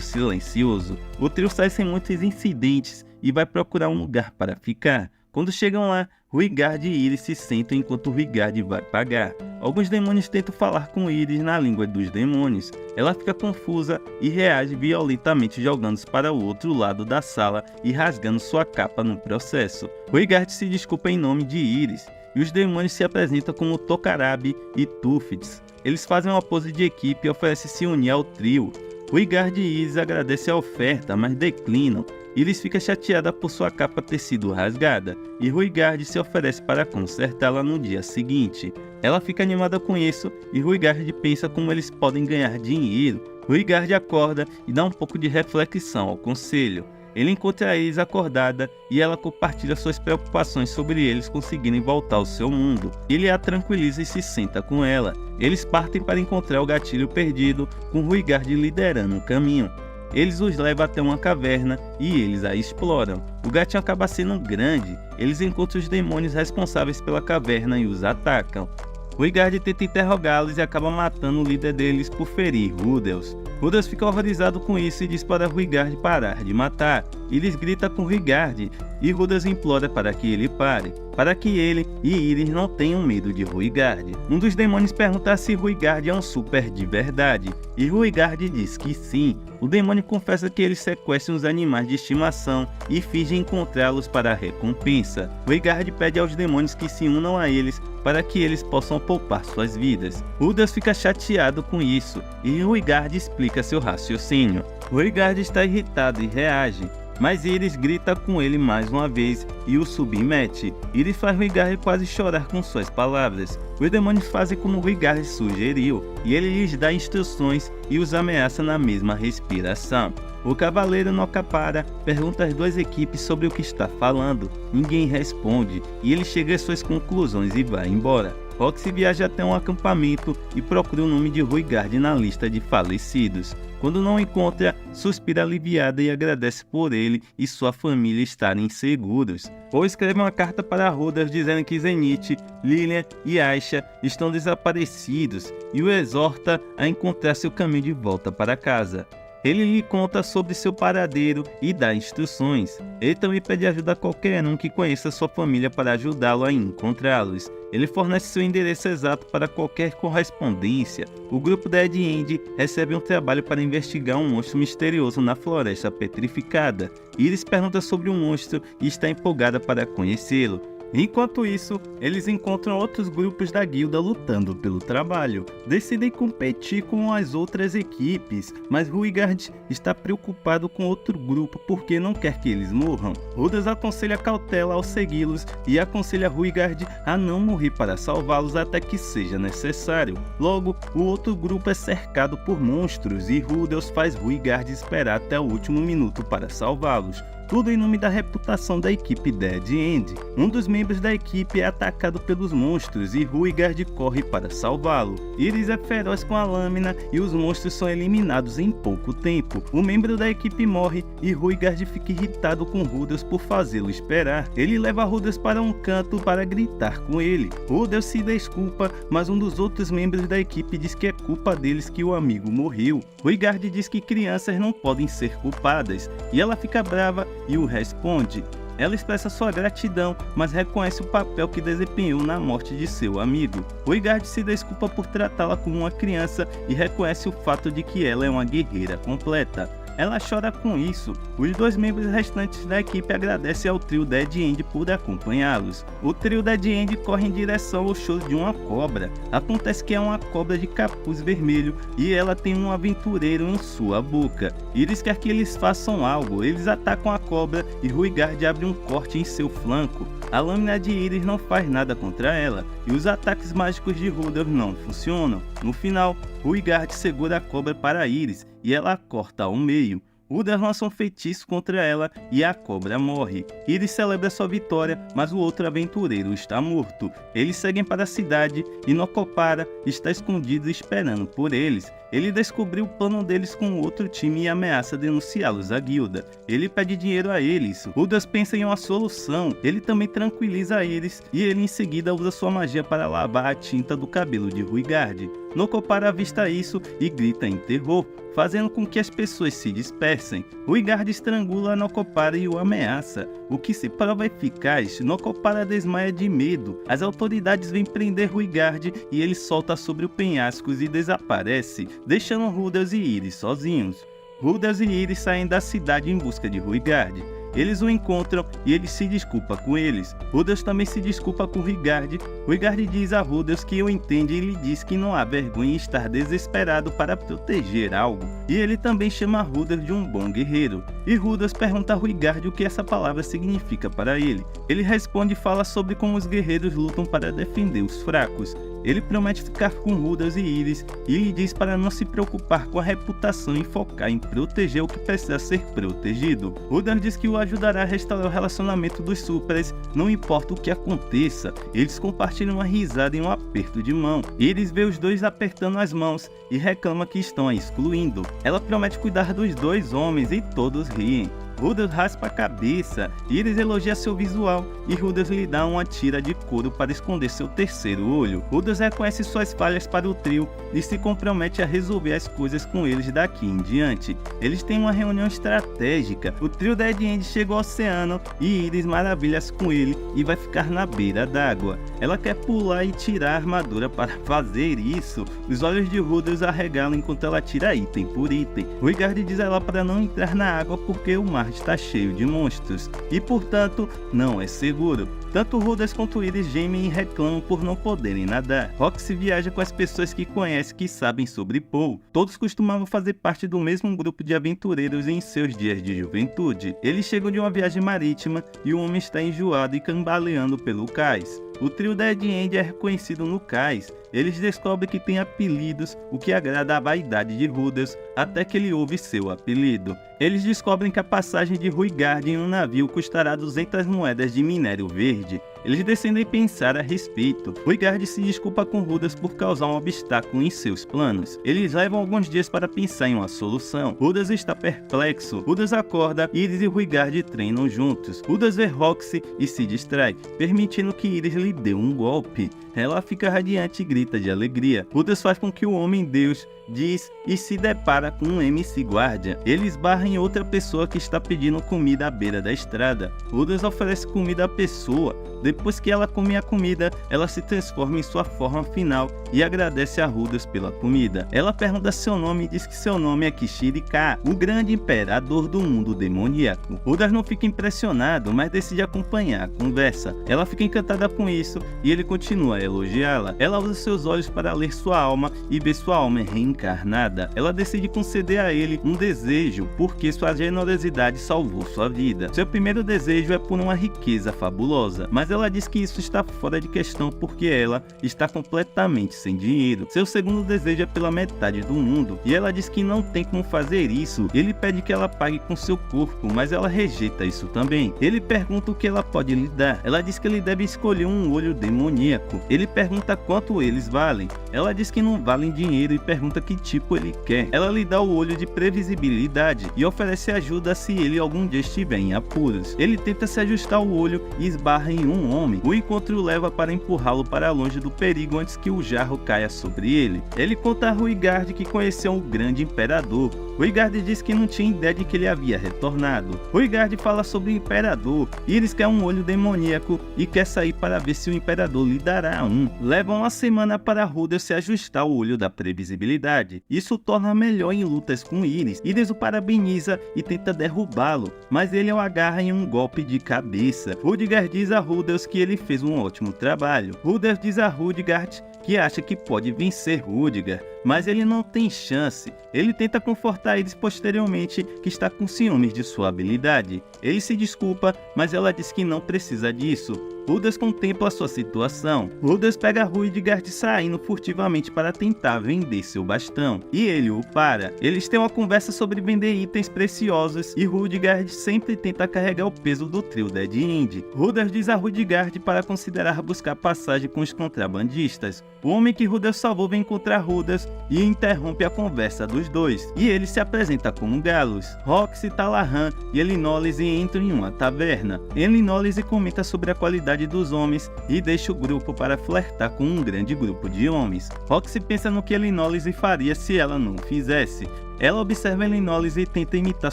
silencioso. O trio sai sem muitos incidentes e vai procurar um lugar para ficar. Quando chegam lá, Ruigard e Iris se sentam enquanto Ruigard vai pagar. Alguns demônios tentam falar com Iris na língua dos demônios. Ela fica confusa e reage violentamente, jogando-se para o outro lado da sala e rasgando sua capa no processo. Ruigard se desculpa em nome de Iris e os demônios se apresentam como Tokarabi e Tufts. Eles fazem uma pose de equipe e oferecem se unir ao trio. Ruigard e Iris agradecem a oferta, mas declinam. Iris fica chateada por sua capa ter sido rasgada, e Ruigard se oferece para consertá-la no dia seguinte. Ela fica animada com isso, e Ruigard pensa como eles podem ganhar dinheiro. Ruigard acorda e dá um pouco de reflexão ao conselho. Ele encontra a Iris acordada e ela compartilha suas preocupações sobre eles conseguirem voltar ao seu mundo. Ele a tranquiliza e se senta com ela. Eles partem para encontrar o gatilho perdido, com Ruigard liderando o caminho. Eles os levam até uma caverna e eles a exploram. O gatinho acaba sendo grande. Eles encontram os demônios responsáveis pela caverna e os atacam. Ruigard tenta interrogá-los e acaba matando o líder deles por ferir Rudels. Rudels fica horrorizado com isso e diz para Ruigard parar de matar. Iris grita com Ruigard e Rudels implora para que ele pare, para que ele e Iris não tenham medo de Ruigard. Um dos demônios pergunta se Ruigard é um super de verdade, e Ruigard diz que sim. O demônio confessa que eles sequestram os animais de estimação e fingem encontrá-los para a recompensa. Ruigard pede aos demônios que se unam a eles para que eles possam poupar suas vidas. Rudels fica chateado com isso e Ruigard explica seu raciocínio. Ruigard está irritado e reage, mas Iris grita com ele mais uma vez e o submete. Iris faz Ruigard quase chorar com suas palavras. Os demônios fazem como Ruigard sugeriu, e ele lhes dá instruções e os ameaça na mesma respiração. O cavaleiro Nokapara pergunta às duas equipes sobre o que está falando. Ninguém responde, e ele chega às suas conclusões e vai embora. Roxy viaja até um acampamento e procura o nome de Ruigard na lista de falecidos. Quando não encontra, suspira aliviada e agradece por ele e sua família estarem seguros. Ou escreve uma carta para Rudels dizendo que Zenith, Lilian e Aisha estão desaparecidos e o exorta a encontrar seu caminho de volta para casa. Ele lhe conta sobre seu paradeiro e dá instruções. Ele também pede ajuda a qualquer um que conheça sua família para ajudá-lo a encontrá-los. Ele fornece seu endereço exato para qualquer correspondência. O grupo Dead End recebe um trabalho para investigar um monstro misterioso na floresta petrificada. Iris pergunta sobre o monstro e está empolgada para conhecê-lo. Enquanto isso, eles encontram outros grupos da guilda lutando pelo trabalho. Decidem competir com as outras equipes, mas Ruigard está preocupado com outro grupo porque não quer que eles morram. Rudels aconselha cautela ao segui-los e aconselha Ruigard a não morrer para salvá-los até que seja necessário. Logo, o outro grupo é cercado por monstros e Rudels faz Ruigard esperar até o último minuto para salvá-los. Tudo em nome da reputação da equipe Dead End. Um dos membros da equipe é atacado pelos monstros e Ruigard corre para salvá-lo. Iris é feroz com a lâmina e os monstros são eliminados em pouco tempo. O membro da equipe morre e Ruigard fica irritado com Rudels por fazê-lo esperar. Ele leva Rudels para um canto para gritar com ele. Rudels se desculpa, mas um dos outros membros da equipe diz que é culpa deles que o amigo morreu. Ruigard diz que crianças não podem ser culpadas e ela fica brava e o responde. Ela expressa sua gratidão, mas reconhece o papel que desempenhou na morte de seu amigo. Ruigard se desculpa por tratá-la como uma criança e reconhece o fato de que ela é uma guerreira completa. Ela chora com isso. Os dois membros restantes da equipe agradecem ao trio Dead End por acompanhá-los. O trio Dead End corre em direção ao show de uma cobra. Acontece que é uma cobra de capuz vermelho e ela tem um aventureiro em sua boca. Iris quer que eles façam algo. Eles atacam a cobra e Ruigard abre um corte em seu flanco. A lâmina de Iris não faz nada contra ela e os ataques mágicos de Rudels não funcionam. No final, Ruigard segura a cobra para Iris e ela corta ao meio. Rudas lança um feitiço contra ela e a cobra morre. Iris celebra sua vitória, mas o outro aventureiro está morto. Eles seguem para a cidade e Nokopara está escondido esperando por eles. Ele descobriu o plano deles com outro time e ameaça denunciá-los à guilda. Ele pede dinheiro a eles. Rudas pensa em uma solução. Ele também tranquiliza eles e ele em seguida usa sua magia para lavar a tinta do cabelo de Ruigard. Nokopara avista isso e grita em terror, fazendo com que as pessoas se dispersem. Ruigard estrangula Nokopara e o ameaça. O que se prova eficaz, Nokopara desmaia de medo. As autoridades vêm prender Ruigard e ele solta sobre o penhascos e desaparece, deixando Rudas e Iris sozinhos. Rudas e Iris saem da cidade em busca de Ruigard. Eles o encontram e ele se desculpa com eles. Rudas também se desculpa com Ruigard. Ruigard diz a Rudas que o entende e lhe diz que não há vergonha em estar desesperado para proteger algo. E ele também chama Rudas de um bom guerreiro. E Rudas pergunta a Ruigard o que essa palavra significa para ele. Ele responde e fala sobre como os guerreiros lutam para defender os fracos. Ele promete ficar com Rudas e Iris e lhe diz para não se preocupar com a reputação e focar em proteger o que precisa ser protegido. Rudas diz que o ajudará a restaurar o relacionamento dos Súperas, não importa o que aconteça. Eles compartilham uma risada e um aperto de mão. Iris vê os dois apertando as mãos e reclama que estão a excluindo. Ela promete cuidar dos dois homens e todos riem. Rudas raspa a cabeça, Iris elogia seu visual e Rudas lhe dá uma tira de couro para esconder seu terceiro olho. Rudas reconhece suas falhas para o trio e se compromete a resolver as coisas com eles daqui em diante. Eles têm uma reunião estratégica. O trio da Dead End chega ao oceano e Iris maravilha-se com ele e vai ficar na beira d'água. Ela quer pular e tirar a armadura para fazer isso. Os olhos de Rudas arregalam enquanto ela tira item por item. Ruigard diz a ela para não entrar na água porque o mar está cheio de monstros e, portanto, não é seguro. Tanto Rudas quanto Iris gemem e reclamam por não poderem nadar. Roxy viaja com as pessoas que conhece que sabem sobre Paul. Todos costumavam fazer parte do mesmo grupo de aventureiros em seus dias de juventude. Eles chegam de uma viagem marítima e o homem está enjoado e cambaleando pelo cais. O trio da Dead End é reconhecido no cais. Eles descobrem que tem apelidos, o que agrada à vaidade de Rudas, até que ele ouve seu apelido. Eles descobrem que a passagem de Ruigard em um navio custará 200 moedas de minério verde. Eles decidem pensar a respeito. Ruigard se desculpa com Rudas por causar um obstáculo em seus planos. Eles levam alguns dias para pensar em uma solução. Rudas está perplexo. Rudas acorda, Iris e Ruigard treinam juntos. Rudas vê Roxy e se distrai, permitindo que Iris lhe dê um golpe. Ela fica radiante e grita de alegria. Rudas faz com que o Homem-Deus diz e se depara com um MC guarda. Ele esbarra em outra pessoa que está pedindo comida à beira da estrada. Rudas oferece comida à pessoa. Depois que ela come a comida, ela se transforma em sua forma final e agradece a Rudas pela comida. Ela pergunta seu nome e diz que seu nome é Kishirika, o grande imperador do mundo demoníaco. Rudas não fica impressionado, mas decide acompanhar a conversa. Ela fica encantada com isso e ele continua a elogiá-la. Ela usa seus olhos para ler sua alma e ver sua alma reencarnada. Ela decide conceder a ele um desejo porque sua generosidade salvou sua vida. Seu primeiro desejo é por uma riqueza fabulosa, mas ela diz que isso está fora de questão porque ela está completamente sem dinheiro. Seu segundo desejo é pela metade do mundo e ela diz que não tem como fazer isso. Ele pede que ela pague com seu corpo, mas ela rejeita isso também. Ele pergunta o que ela pode lhe dar. Ela diz que ele deve escolher um olho demoníaco. Ele pergunta quanto eles valem. Ela diz que não valem dinheiro e pergunta que tipo ele quer. Ela lhe dá o olho de previsibilidade e oferece ajuda se ele algum dia estiver em apuros. Ele tenta se ajustar o olho e esbarra em um homem. O encontro o leva para empurrá-lo para longe do perigo antes que o jarro caia sobre ele. Ele conta a Ruigard que conheceu um grande imperador. Ruigard diz que não tinha ideia de que ele havia retornado. Ruigard fala sobre o imperador. Iris quer um olho demoníaco e quer sair para ver se o imperador lhe dará um. Leva uma semana para Rudas se ajustar ao olho da previsibilidade. Isso o torna melhor em lutas com Iris. Iris o parabeniza e tenta derrubá-lo, mas ele o agarra em um golpe de cabeça. Rudigard diz a Rudas que ele fez um ótimo trabalho. Rudas diz a Rudigard que acha que pode vencer Rudiger. mas ele não tem chance. Ele tenta confortar eles posteriormente que está com ciúmes de sua habilidade. Ele se desculpa, mas ela diz que não precisa disso. Rudas contempla sua situação. Rudas pega Ruidgard saindo furtivamente para tentar vender seu bastão, e ele o para. Eles têm uma conversa sobre vender itens preciosos, e Ruidgard sempre tenta carregar o peso do trio Dead End. Rudas diz a Ruidgard para considerar buscar passagem com os contrabandistas. O homem que Rudas salvou vem encontrar Rudas e interrompe a conversa dos dois, e ele se apresenta como Galos. Roxy, Talahan e Elinolise entram em uma taverna. Elinolise comenta sobre a qualidade dos homens e deixa o grupo para flertar com um grande grupo de homens. Roxy pensa no que Elinolise faria se ela não fizesse. Ela observa Elinolise e tenta imitar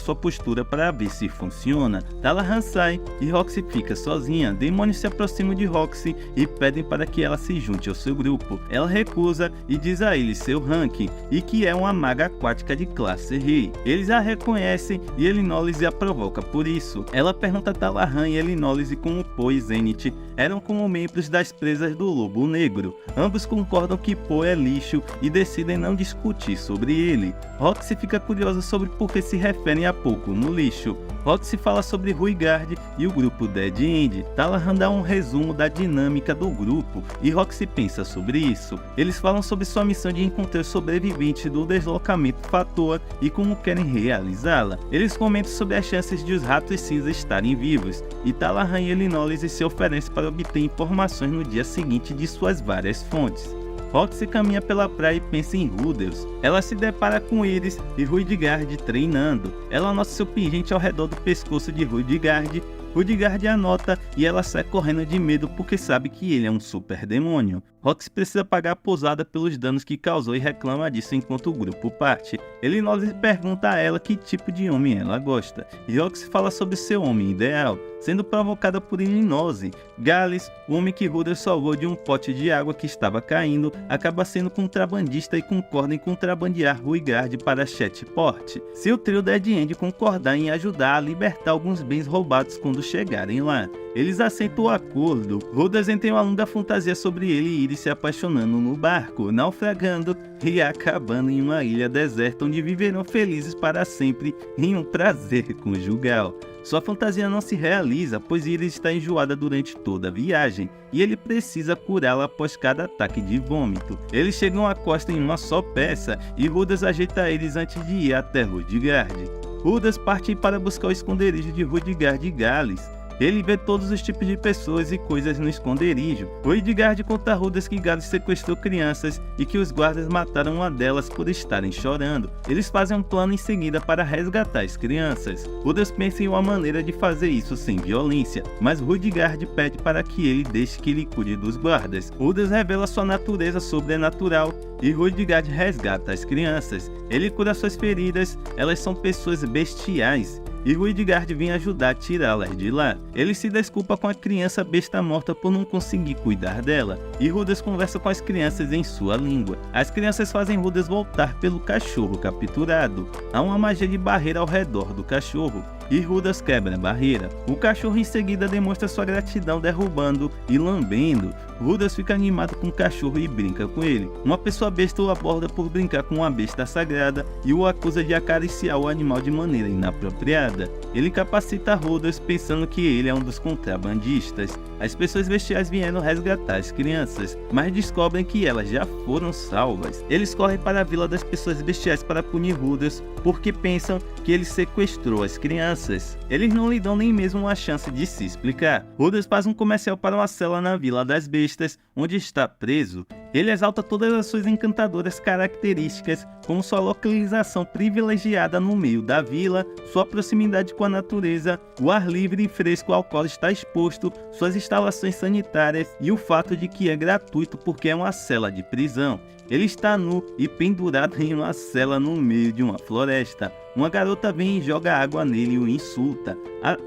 sua postura para ver se funciona. Talahan sai e Roxy fica sozinha. Demônios se aproximam de Roxy e pedem para que ela se junte ao seu grupo. Ela recusa e diz a eles seu ranking e que é uma maga aquática de classe rei. Eles a reconhecem e Elinolise a provoca por isso. Ela pergunta a Talahan e Elinolise como Poe e Zenith eram como membros das presas do Lobo Negro. Ambos concordam que Poe é lixo e decidem não discutir sobre ele. Roxy fica curiosa sobre por que se referem a pouco no lixo. Roxy fala sobre Ruigard e o grupo Dead End. Talahan dá um resumo da dinâmica do grupo e Roxy pensa sobre isso. Eles falam sobre sua missão de encontrar sobreviventes do deslocamento Fatoa e como querem realizá-la. Eles comentam sobre as chances de os ratos cinzas estarem vivos, e Talahan e Elinolise se oferecem para obter informações no dia seguinte de suas várias fontes. Roxy caminha pela praia e pensa em Rudels. Ela se depara com Iris e Ruidgard treinando. Ela nota seu pingente ao redor do pescoço de Ruidgard. Ruidgard a nota e ela sai correndo de medo porque sabe que ele é um super demônio. Roxy precisa pagar a pousada pelos danos que causou e reclama disso enquanto o grupo parte. Elinolise pergunta a ela que tipo de homem ela gosta, e Roxy fala sobre seu homem ideal, sendo provocada por Elinolise. Gales, o homem que Rudels salvou de um pote de água que estava caindo, acaba sendo contrabandista e concorda em contrabandear Ruigard para Chatport. Se o trio Dead End concordar em ajudar a libertar alguns bens roubados quando chegarem lá. Eles aceitam o acordo. Rudels entra em uma longa fantasia sobre ele e Iris se apaixonando no barco, naufragando e acabando em uma ilha deserta onde viverão felizes para sempre em um prazer conjugal. Sua fantasia não se realiza, pois Iris está enjoada durante toda a viagem, e ele precisa curá-la após cada ataque de vômito. Eles chegam à costa em uma só peça, e Rudels ajeita eles antes de ir até Ruidgard. Rudels parte para buscar o esconderijo de Ruidgard e Gales. Ele vê todos os tipos de pessoas e coisas no esconderijo. Ruidgard conta a Rudels que Gales sequestrou crianças e que os guardas mataram uma delas por estarem chorando. Eles fazem um plano em seguida para resgatar as crianças. Rudels pensa em uma maneira de fazer isso sem violência, mas Ruidgard pede para que ele deixe que ele cuide dos guardas. Rudels revela sua natureza sobrenatural e Ruidgard resgata as crianças. Ele cura suas feridas, elas são pessoas bestiais, e Ruidgard vem ajudar a tirá-las de lá. Ele se desculpa com a criança besta morta por não conseguir cuidar dela, e Rudels conversa com as crianças em sua língua. As crianças fazem Rudels voltar pelo cachorro capturado. Há uma magia de barreira ao redor do cachorro, e Rudels quebra a barreira. O cachorro em seguida demonstra sua gratidão derrubando e lambendo. Rudels fica animado com o cachorro e brinca com ele. Uma pessoa besta o aborda por brincar com uma besta sagrada e o acusa de acariciar o animal de maneira inapropriada. Ele capacita Rudels pensando que ele é um dos contrabandistas. As pessoas bestiais vieram resgatar as crianças, mas descobrem que elas já foram salvas. Eles correm para a vila das pessoas bestiais para punir Rudels porque pensam que ele sequestrou as crianças. Eles não lhe dão nem mesmo uma chance de se explicar. Rudels faz um comercial para uma cela na Vila das Bestas, onde está preso. Ele exalta todas as suas encantadoras características, como sua localização privilegiada no meio da vila, sua proximidade com a natureza, o ar livre e fresco ao qual está exposto, suas instalações sanitárias e o fato de que é gratuito porque é uma cela de prisão. Ele está nu e pendurado em uma cela no meio de uma floresta. Uma garota vem e joga água nele e o insulta.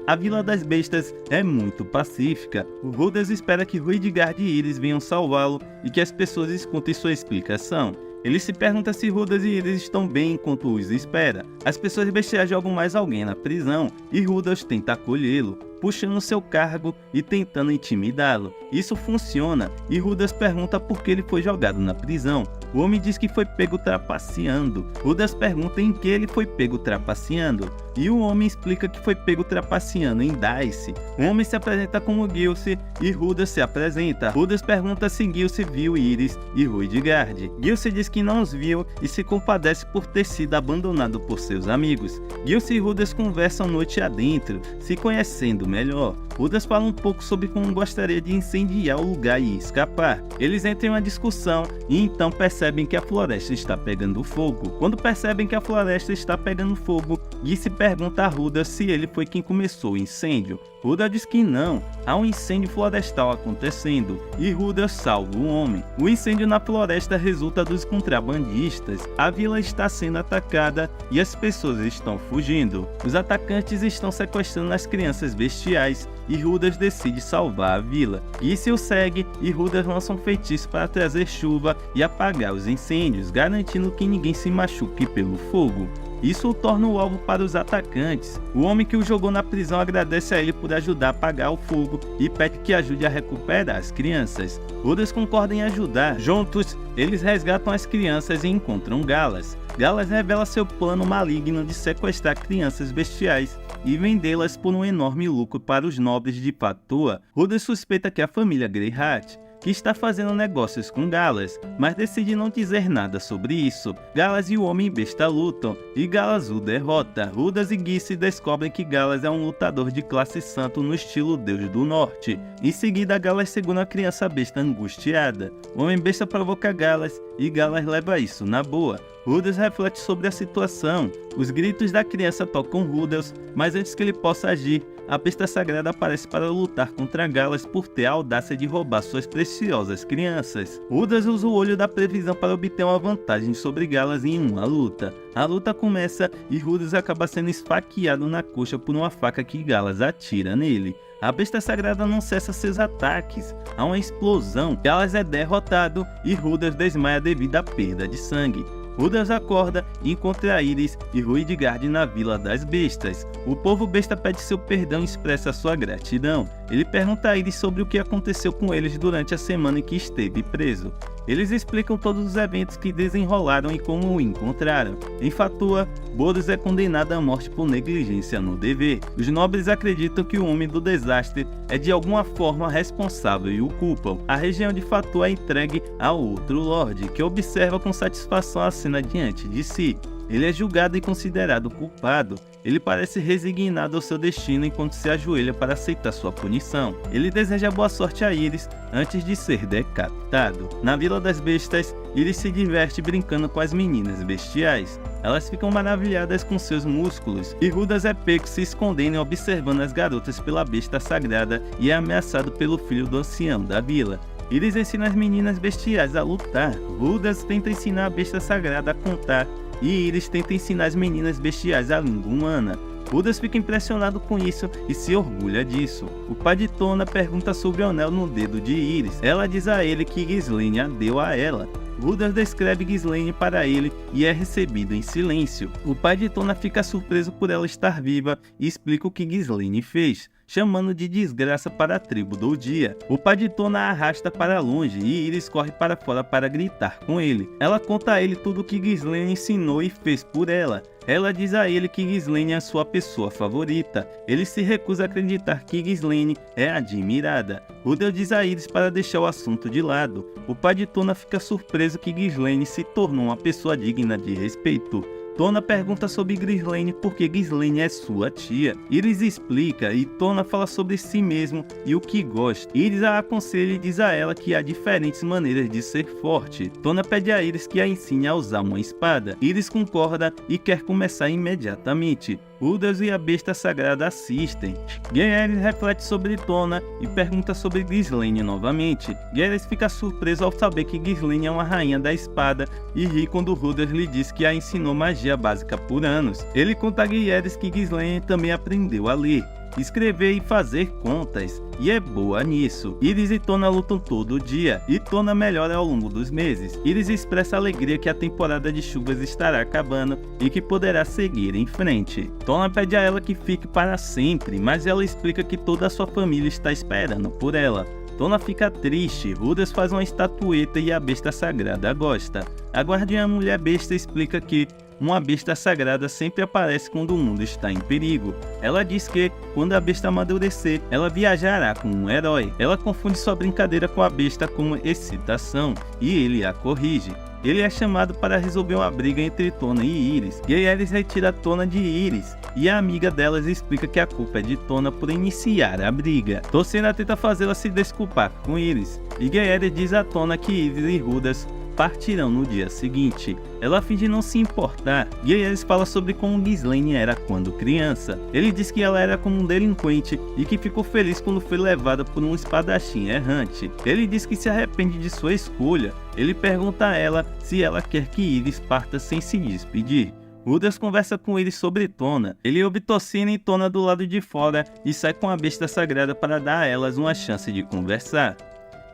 A Vila das Bestas é muito pacífica. O Rudels espera que Ruidgard e Iris venham salvá-lo e que as pessoas escutem sua explicação. Ele se pergunta se Rudels e Iris estão bem enquanto os espera. As pessoas bestiais jogam mais alguém na prisão e Rudels tenta acolhê-lo, puxando seu cargo e tentando intimidá-lo. Isso funciona e Rudels pergunta por que ele foi jogado na prisão. O homem diz que foi pego trapaceando. Rudas pergunta em que ele foi pego trapaceando, e o homem explica que foi pego trapaceando em Dice. O homem se apresenta como Gilce e Rudas se apresenta. Rudas pergunta se Gilce viu Iris e Ruidgard. Gilce diz que não os viu e se compadece por ter sido abandonado por seus amigos. Gilce e Rudas conversam noite adentro, se conhecendo melhor. Rudas fala um pouco sobre como gostaria de incendiar o lugar e escapar. Eles entram em uma discussão e então percebem que a floresta está pegando fogo. Quando percebem que a floresta está pegando fogo, Gilce pergunta a Rudas se ele foi quem começou o incêndio. Rudas diz que não, há um incêndio florestal acontecendo e Rudas salva o homem. O incêndio na floresta resulta dos contrabandistas. A vila está sendo atacada e as pessoas estão fugindo. Os atacantes estão sequestrando as crianças bestiais e Rudas decide salvar a vila. Gilce o segue e Rudas lança um feitiço para trazer chuva e apagar os incêndios, garantindo que ninguém se machuque pelo fogo. Isso o torna o alvo para os atacantes. O homem que o jogou na prisão agradece a ele por ajudar a apagar o fogo e pede que ajude a recuperar as crianças. Rudas concorda em ajudar. Juntos, eles resgatam as crianças e encontram Galas. Galas revela seu plano maligno de sequestrar crianças bestiais e vendê-las por um enorme lucro para os nobres de Fatua. Rudas suspeita que a família Greyheart que está fazendo negócios com Galas, mas decide não dizer nada sobre isso. Galas e o Homem Besta lutam, e Galas o derrota. Rudas e Gilce descobrem que Galas é um lutador de classe santo no estilo Deus do Norte. Em seguida, Galas segura a criança besta angustiada. O Homem Besta provoca Galas, e Galas leva isso na boa. Rudas reflete sobre a situação. Os gritos da criança tocam Rudas, mas antes que ele possa agir, a besta sagrada aparece para lutar contra Galas por ter a audácia de roubar suas preciosas crianças. Rudas usa o olho da previsão para obter uma vantagem sobre Galas em uma luta. A luta começa e Rudas acaba sendo esfaqueado na coxa por uma faca que Galas atira nele. A besta sagrada não cessa seus ataques. Há uma explosão, Galas é derrotado e Rudas desmaia devido à perda de sangue. Rudas acorda e encontra Iris e Ruidgard na Vila das Bestas. O povo besta pede seu perdão e expressa sua gratidão. Ele pergunta a Iris sobre o que aconteceu com eles durante a semana em que esteve preso. Eles explicam todos os eventos que desenrolaram e como o encontraram. Em Fatua, Boros é condenado à morte por negligência no dever. Os nobres acreditam que o homem do desastre é de alguma forma responsável e o culpam. A região de Fatua é entregue a outro Lorde, que observa com satisfação a cena diante de si. Ele é julgado e considerado culpado. Ele parece resignado ao seu destino enquanto se ajoelha para aceitar sua punição. Ele deseja boa sorte a Iris antes de ser decapitado. Na Vila das Bestas, Iris se diverte brincando com as meninas bestiais. Elas ficam maravilhadas com seus músculos, e Rudas é pego se escondendo e observando as garotas pela besta sagrada e é ameaçado pelo filho do ancião da vila. Iris ensina as meninas bestiais a lutar. Rudas tenta ensinar a besta sagrada a contar e Iris tenta ensinar as meninas bestiais a língua humana. Rudas fica impressionado com isso e se orgulha disso. O pai de Tona pergunta sobre o anel no dedo de Iris. Ela diz a ele que Ghislaine a deu a ela. Rudas descreve Ghislaine para ele e é recebido em silêncio. O pai de Tona fica surpreso por ela estar viva e explica o que Ghislaine fez, chamando de desgraça para a tribo do dia. O pai de Tona a arrasta para longe e Iris corre para fora para gritar com ele. Ela conta a ele tudo o que Ghislaine ensinou e fez por ela. Ela diz a ele que Ghislaine é a sua pessoa favorita. Ele se recusa a acreditar que Ghislaine é admirada. Rudas diz a Iris para deixar o assunto de lado. O pai de Tona fica surpreso que Ghislaine se tornou uma pessoa digna de respeito. Tona pergunta sobre Ghislaine porque Ghislaine é sua tia. Iris explica e Tona fala sobre si mesmo e o que gosta. Iris a aconselha e diz a ela que há diferentes maneiras de ser forte. Tona pede a Iris que a ensine a usar uma espada. Iris concorda e quer começar imediatamente. Rudas e a besta sagrada assistem. Geralt reflete sobre Tona e pergunta sobre Ghislaine novamente. Geralt fica surpreso ao saber que Ghislaine é uma rainha da espada e ri quando Rudas lhe diz que a ensinou magia básica por anos. Ele conta a Geralt que Ghislaine também aprendeu a ler, escrever e fazer contas, e é boa nisso. Iris e Tona lutam todo dia, e Tona melhora ao longo dos meses. Iris expressa a alegria que a temporada de chuvas estará acabando e que poderá seguir em frente. Tona pede a ela que fique para sempre, mas ela explica que toda a sua família está esperando por ela. Tona fica triste, Rudas faz uma estatueta e a besta sagrada gosta. A guardiã mulher besta explica que uma besta sagrada sempre aparece quando o mundo está em perigo. Ela diz que, quando a besta amadurecer, ela viajará como um herói. Ela confunde sua brincadeira com a besta como excitação, e ele a corrige. Ele é chamado para resolver uma briga entre Tona e Iris. Geyeris retira Tona de Iris, e a amiga delas explica que a culpa é de Tona por iniciar a briga. Tocena tenta fazê-la se desculpar com Iris, e Geyeris diz a Tona que Iris e Rudas partirão no dia seguinte. Ela finge não se importar, e eles falam sobre como Ghislaine era quando criança. Ele diz que ela era como um delinquente e que ficou feliz quando foi levada por um espadachim errante. Ele diz que se arrepende de sua escolha. Ele pergunta a ela se ela quer que Iris parta sem se despedir. Rudas conversa com ele sobre Tona. Ele ouve Tocena e Tona do lado de fora e sai com a besta sagrada para dar a elas uma chance de conversar.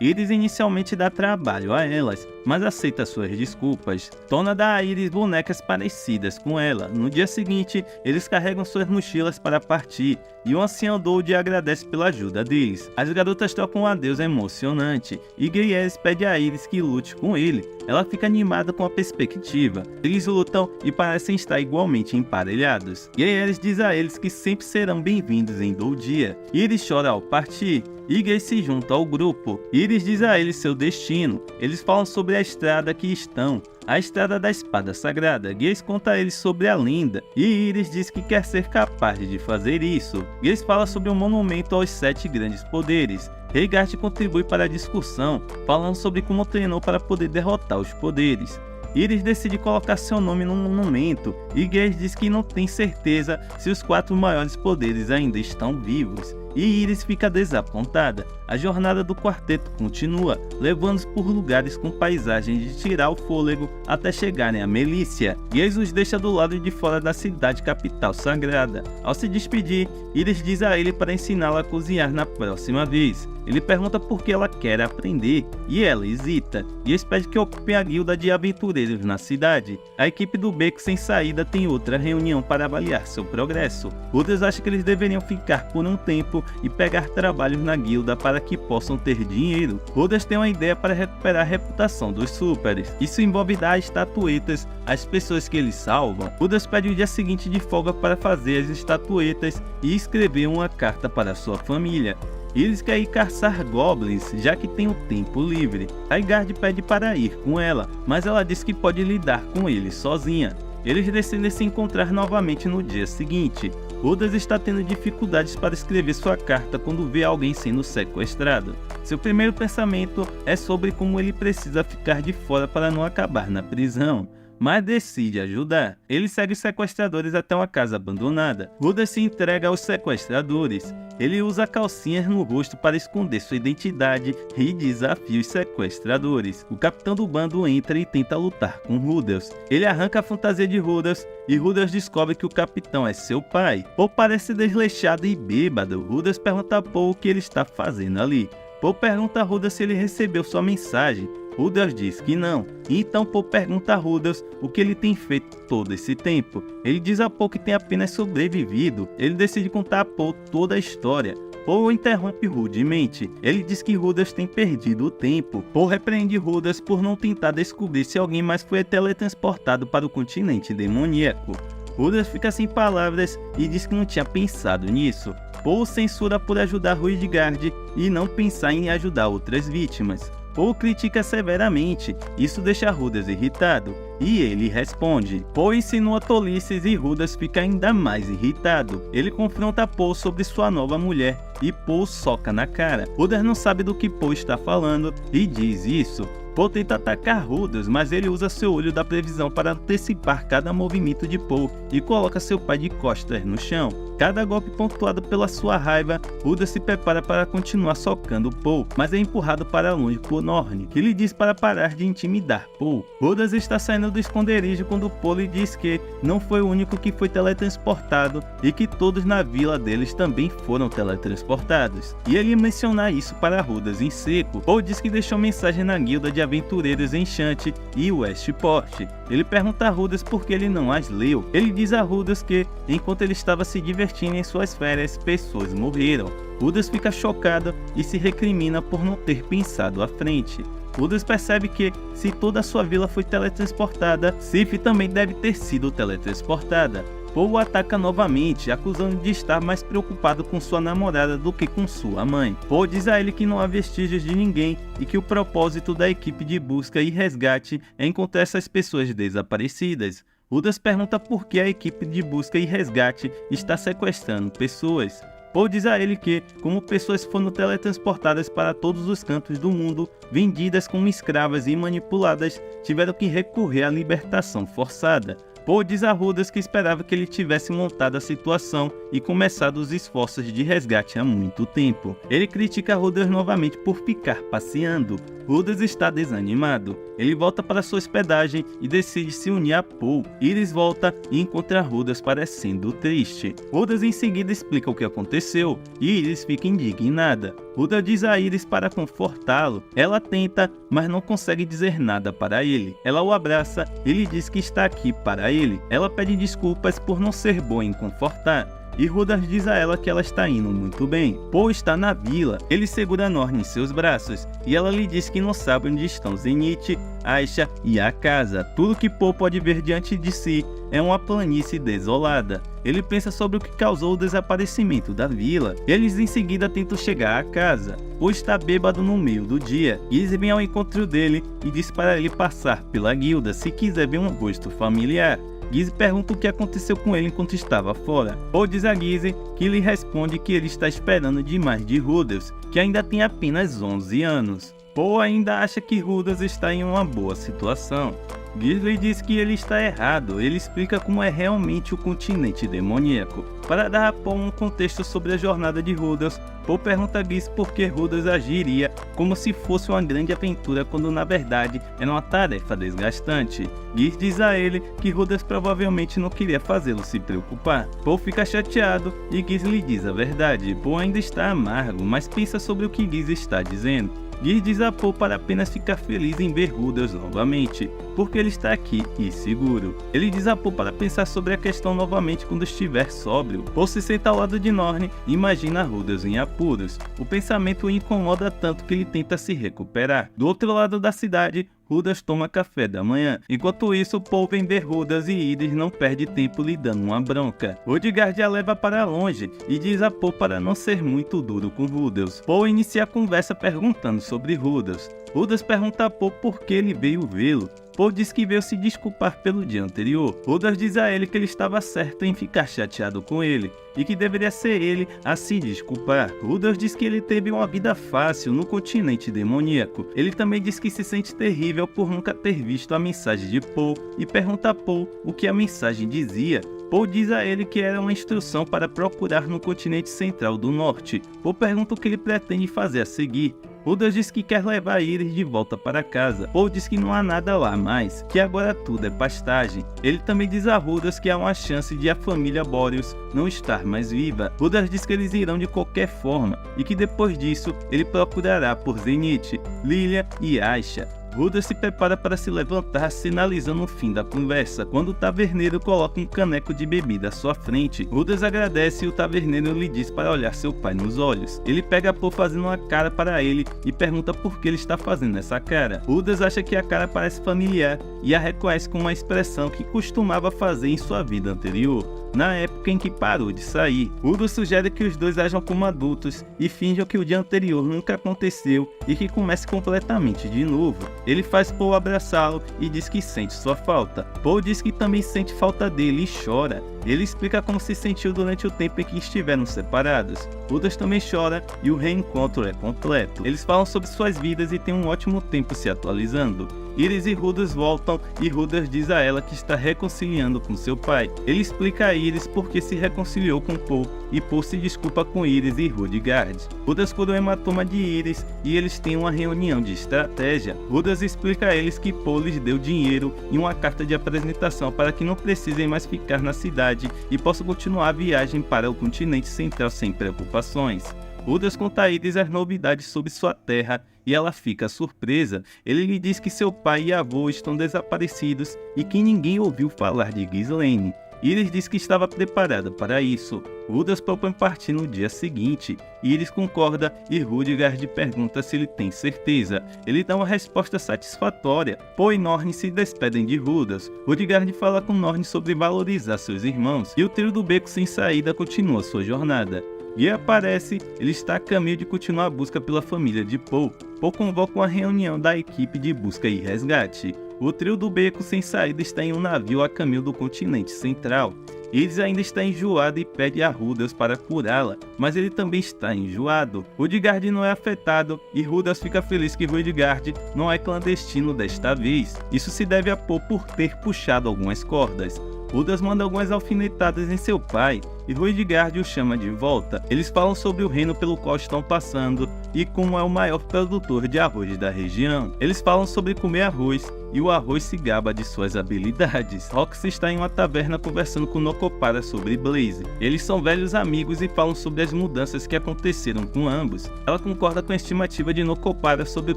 Iris inicialmente dá trabalho a elas, mas aceita suas desculpas. Tona dá a Iris bonecas parecidas com ela. No dia seguinte, eles carregam suas mochilas para partir, e o ancião Dold agradece pela ajuda deles. As garotas tocam um adeus emocionante, e Geyeris pede a Iris que lute com ele. Ela fica animada com a perspectiva. Eles lutam e parecem estar igualmente emparelhados. Geyeris diz a eles que sempre serão bem-vindos em Doldia. Iris chora ao partir, e Gay se junta ao grupo. Iris diz a eles seu destino. Eles falam sobre a estrada que estão, a estrada da espada sagrada. Gaze conta a eles sobre a lenda, e Iris diz que quer ser capaz de fazer isso. Gaze fala sobre um monumento aos 7 grandes poderes. Heigart contribui para a discussão, falando sobre como treinou para poder derrotar os poderes. Iris decide colocar seu nome no monumento, e Gaze diz que não tem certeza se os 4 maiores poderes ainda estão vivos. E Iris fica desapontada. A jornada do quarteto continua, levando-os por lugares com paisagens de tirar o fôlego até chegarem a Melícia. Gaze os deixa do lado de fora da cidade capital sagrada. Ao se despedir, Iris diz a ele para ensiná-la a cozinhar na próxima vez. Ele pergunta por que ela quer aprender, e ela hesita. Gaze pede que ocupem a guilda de aventureiros na cidade. A equipe do Beco Sem Saída tem outra reunião para avaliar seu progresso. Rudas acha que eles deveriam ficar por um tempo e pegar trabalhos na guilda para que possam ter dinheiro. Rudas tem uma ideia para recuperar a reputação dos súperes. Isso envolve dar estatuetas às pessoas que eles salvam. Rudas pede o dia seguinte de folga para fazer as estatuetas e escrever uma carta para sua família. Iris quer ir caçar goblins, já que tem o tempo livre. Heigard pede para ir com ela, mas ela diz que pode lidar com eles sozinha. Eles decidem se encontrar novamente no dia seguinte. Rudas está tendo dificuldades para escrever sua carta quando vê alguém sendo sequestrado. Seu primeiro pensamento é sobre como ele precisa ficar de fora para não acabar na prisão, mas decide ajudar. Ele segue os sequestradores até uma casa abandonada. Rudas se entrega aos sequestradores. Ele usa calcinhas no rosto para esconder sua identidade e desafia os sequestradores. O capitão do bando entra e tenta lutar com Rudas. Ele arranca a fantasia de Rudas e Rudas descobre que o capitão é seu pai. Paul parece desleixado e bêbado. Rudas pergunta a Paul o que ele está fazendo ali. Paul pergunta a Rudas se ele recebeu sua mensagem. Rudas diz que não, e então Paul pergunta a Rudas o que ele tem feito todo esse tempo. Ele diz a Paul que tem apenas sobrevivido. Ele decide contar a Paul toda a história. Paul o interrompe rudemente. Ele diz que Rudas tem perdido o tempo. Paul repreende Rudas por não tentar descobrir se alguém mais foi teletransportado para o continente demoníaco. Rudas fica sem palavras e diz que não tinha pensado nisso. Paul censura por ajudar Ruidgard e não pensar em ajudar outras vítimas. Paul critica severamente, isso deixa Rudas irritado, e ele responde. Paul insinua tolices e Rudas fica ainda mais irritado. Ele confronta Paul sobre sua nova mulher e Paul soca na cara. Rudas não sabe do que Paul está falando e diz isso. Paul tenta atacar Rudas, mas ele usa seu olho da previsão para antecipar cada movimento de Paul e coloca seu pai de costas no chão. Cada golpe pontuado pela sua raiva, Rudas se prepara para continuar socando Paul, mas é empurrado para longe por Norne, que lhe diz para parar de intimidar Paul. Rudas está saindo do esconderijo quando Paul lhe diz que não foi o único que foi teletransportado e que todos na vila deles também foram teletransportados. E ele menciona isso para Rudas em seco. Paul diz que deixou mensagem na guilda de de aventureiros em Shanty e Westport. Ele pergunta a Rudas por que ele não as leu. Ele diz a Rudas que, enquanto ele estava se divertindo em suas férias, pessoas morreram. Rudas fica chocado e se recrimina por não ter pensado à frente. Rudas percebe que, se toda a sua vila foi teletransportada, Sif também deve ter sido teletransportada. Paul o ataca novamente, acusando de estar mais preocupado com sua namorada do que com sua mãe. Paul diz a ele que não há vestígios de ninguém e que o propósito da equipe de busca e resgate é encontrar essas pessoas desaparecidas. Rudas pergunta por que a equipe de busca e resgate está sequestrando pessoas. Paul diz a ele que, como pessoas foram teletransportadas para todos os cantos do mundo, vendidas como escravas e manipuladas, tiveram que recorrer à libertação forçada. Paul diz a Rudas que esperava que ele tivesse montado a situação e começado os esforços de resgate há muito tempo. Ele critica Rudas novamente por ficar passeando. Rudas está desanimado. Ele volta para sua hospedagem e decide se unir a Paul. Iris volta e encontra Rudas parecendo triste. Rudas em seguida explica o que aconteceu e Iris fica indignada. Rudas diz a Iris para confortá-lo. Ela tenta, mas não consegue dizer nada para ele. Ela o abraça e lhe diz que está aqui para ele. Ela pede desculpas por não ser boa em confortar. E Rudas diz a ela que ela está indo muito bem. Paul está na vila, ele segura Norn em seus braços, e ela lhe diz que não sabe onde estão Zenith, Aisha e a casa. Tudo que Paul pode ver diante de si é uma planície desolada. Ele pensa sobre o que causou o desaparecimento da vila. Eles em seguida tentam chegar à casa. Paul está bêbado no meio do dia. Gizzy vem ao encontro dele e diz para ele passar pela guilda se quiser ver um rosto familiar. Gizzy pergunta o que aconteceu com ele enquanto estava fora. Paul diz a Gizzy que lhe responde que ele está esperando demais de Rudas, que ainda tem apenas 11 anos. Paul ainda acha que Rudas está em uma boa situação. Gizzy diz que ele está errado. Ele explica como é realmente o continente demoníaco. Para dar a Paul um contexto sobre a jornada de Rudas, Paul pergunta a Gizzy por que Rudas agiria como se fosse uma grande aventura quando na verdade era uma tarefa desgastante. Gizzy diz a ele que Rudas provavelmente não queria fazê-lo se preocupar. Paul fica chateado e Gizzy lhe diz a verdade. Paul ainda está amargo, mas pensa sobre o que Gizzy está dizendo. Gizzy diz a Paul para apenas ficar feliz em ver Rudas novamente, porque ele está aqui e seguro. Ele diz a Paul para pensar sobre a questão novamente quando estiver sóbrio. Paul se senta ao lado de Norn e imagina Rudas em apuros. O pensamento o incomoda tanto que ele tenta se recuperar. Do outro lado da cidade, Rudas toma café da manhã. Enquanto isso, Paul vem ver Rudas e Iris não perde tempo lhe dando uma bronca. Rudegarde a leva para longe e diz a Paul para não ser muito duro com Rudas. Paul inicia a conversa perguntando sobre Rudas. Rudas pergunta a Paul por que ele veio vê-lo. Paul diz que veio se desculpar pelo dia anterior. Rudas diz a ele que ele estava certo em ficar chateado com ele e que deveria ser ele a se desculpar. Rudas diz que ele teve uma vida fácil no continente demoníaco. Ele também diz que se sente terrível por nunca ter visto a mensagem de Paul e pergunta a Paul o que a mensagem dizia. Paul diz a ele que era uma instrução para procurar no continente central do norte. Paul pergunta o que ele pretende fazer a seguir. Rudas diz que quer levar Iris de volta para casa. Paul diz que não há nada lá mais, que agora tudo é pastagem. Ele também diz a Rudas que há uma chance de a família Boreas não estar mais viva. Rudas diz que eles irão de qualquer forma e que depois disso ele procurará por Zenith, Lilia e Aisha. Rudas se prepara para se levantar, sinalizando o fim da conversa, quando o taverneiro coloca um caneco de bebida à sua frente. Rudas agradece e o taverneiro lhe diz para olhar seu pai nos olhos. Ele pega Paul fazendo uma cara para ele e pergunta por que ele está fazendo essa cara. Rudas acha que a cara parece familiar e a reconhece com uma expressão que costumava fazer em sua vida anterior, na época em que parou de sair. Rudas sugere que os dois ajam como adultos e finjam que o dia anterior nunca aconteceu e que comece completamente de novo. Ele faz Paul abraçá-lo e diz que sente sua falta. Paul diz que também sente falta dele e chora. Ele explica como se sentiu durante o tempo em que estiveram separados. Rudas também chora e o reencontro é completo. Eles falam sobre suas vidas e têm um ótimo tempo se atualizando. Iris e Rudas voltam e Rudas diz a ela que está reconciliando com seu pai. Ele explica a Iris por que se reconciliou com Paul e Paul se desculpa com Iris e Rudegarde. Rudas cura o hematoma de Iris e eles têm uma reunião de estratégia. Rudas explica a eles que Paul lhes deu dinheiro e uma carta de apresentação para que não precisem mais ficar na cidade e possam continuar a viagem para o continente central sem preocupações. Rudas conta a Iris as novidades sobre sua terra e ela fica surpresa. Ele lhe diz que seu pai e avô estão desaparecidos e que ninguém ouviu falar de Ghislaine. Iris diz que estava preparada para isso. Rudas propõe partir no dia seguinte. Iris concorda e Rudgard pergunta se ele tem certeza. Ele dá uma resposta satisfatória. Poe e Norne se despedem de Rudas. Rudgard fala com Norne sobre valorizar seus irmãos e o trio do beco sem saída continua sua jornada. Guy aparece, ele está a caminho de continuar a busca pela família de Poe. Poe convoca uma reunião da equipe de busca e resgate. O trio do beco sem saída está em um navio a caminho do continente central. Iris ainda está enjoado e pede a Rudas para curá-la, mas ele também está enjoado. Rudgard não é afetado e Rudas fica feliz que Rudgard não é clandestino desta vez. Isso se deve a Poe por ter puxado algumas cordas. Rudas manda algumas alfinetadas em seu pai e Rudgard o chama de volta. Eles falam sobre o reino pelo qual estão passando e como é o maior produtor de arroz da região. Eles falam sobre comer arroz e o arroz se gaba de suas habilidades. Roxy está em uma taverna conversando com Nokopara sobre Blaze. Eles são velhos amigos e falam sobre as mudanças que aconteceram com ambos. Ela concorda com a estimativa de Nokopara sobre o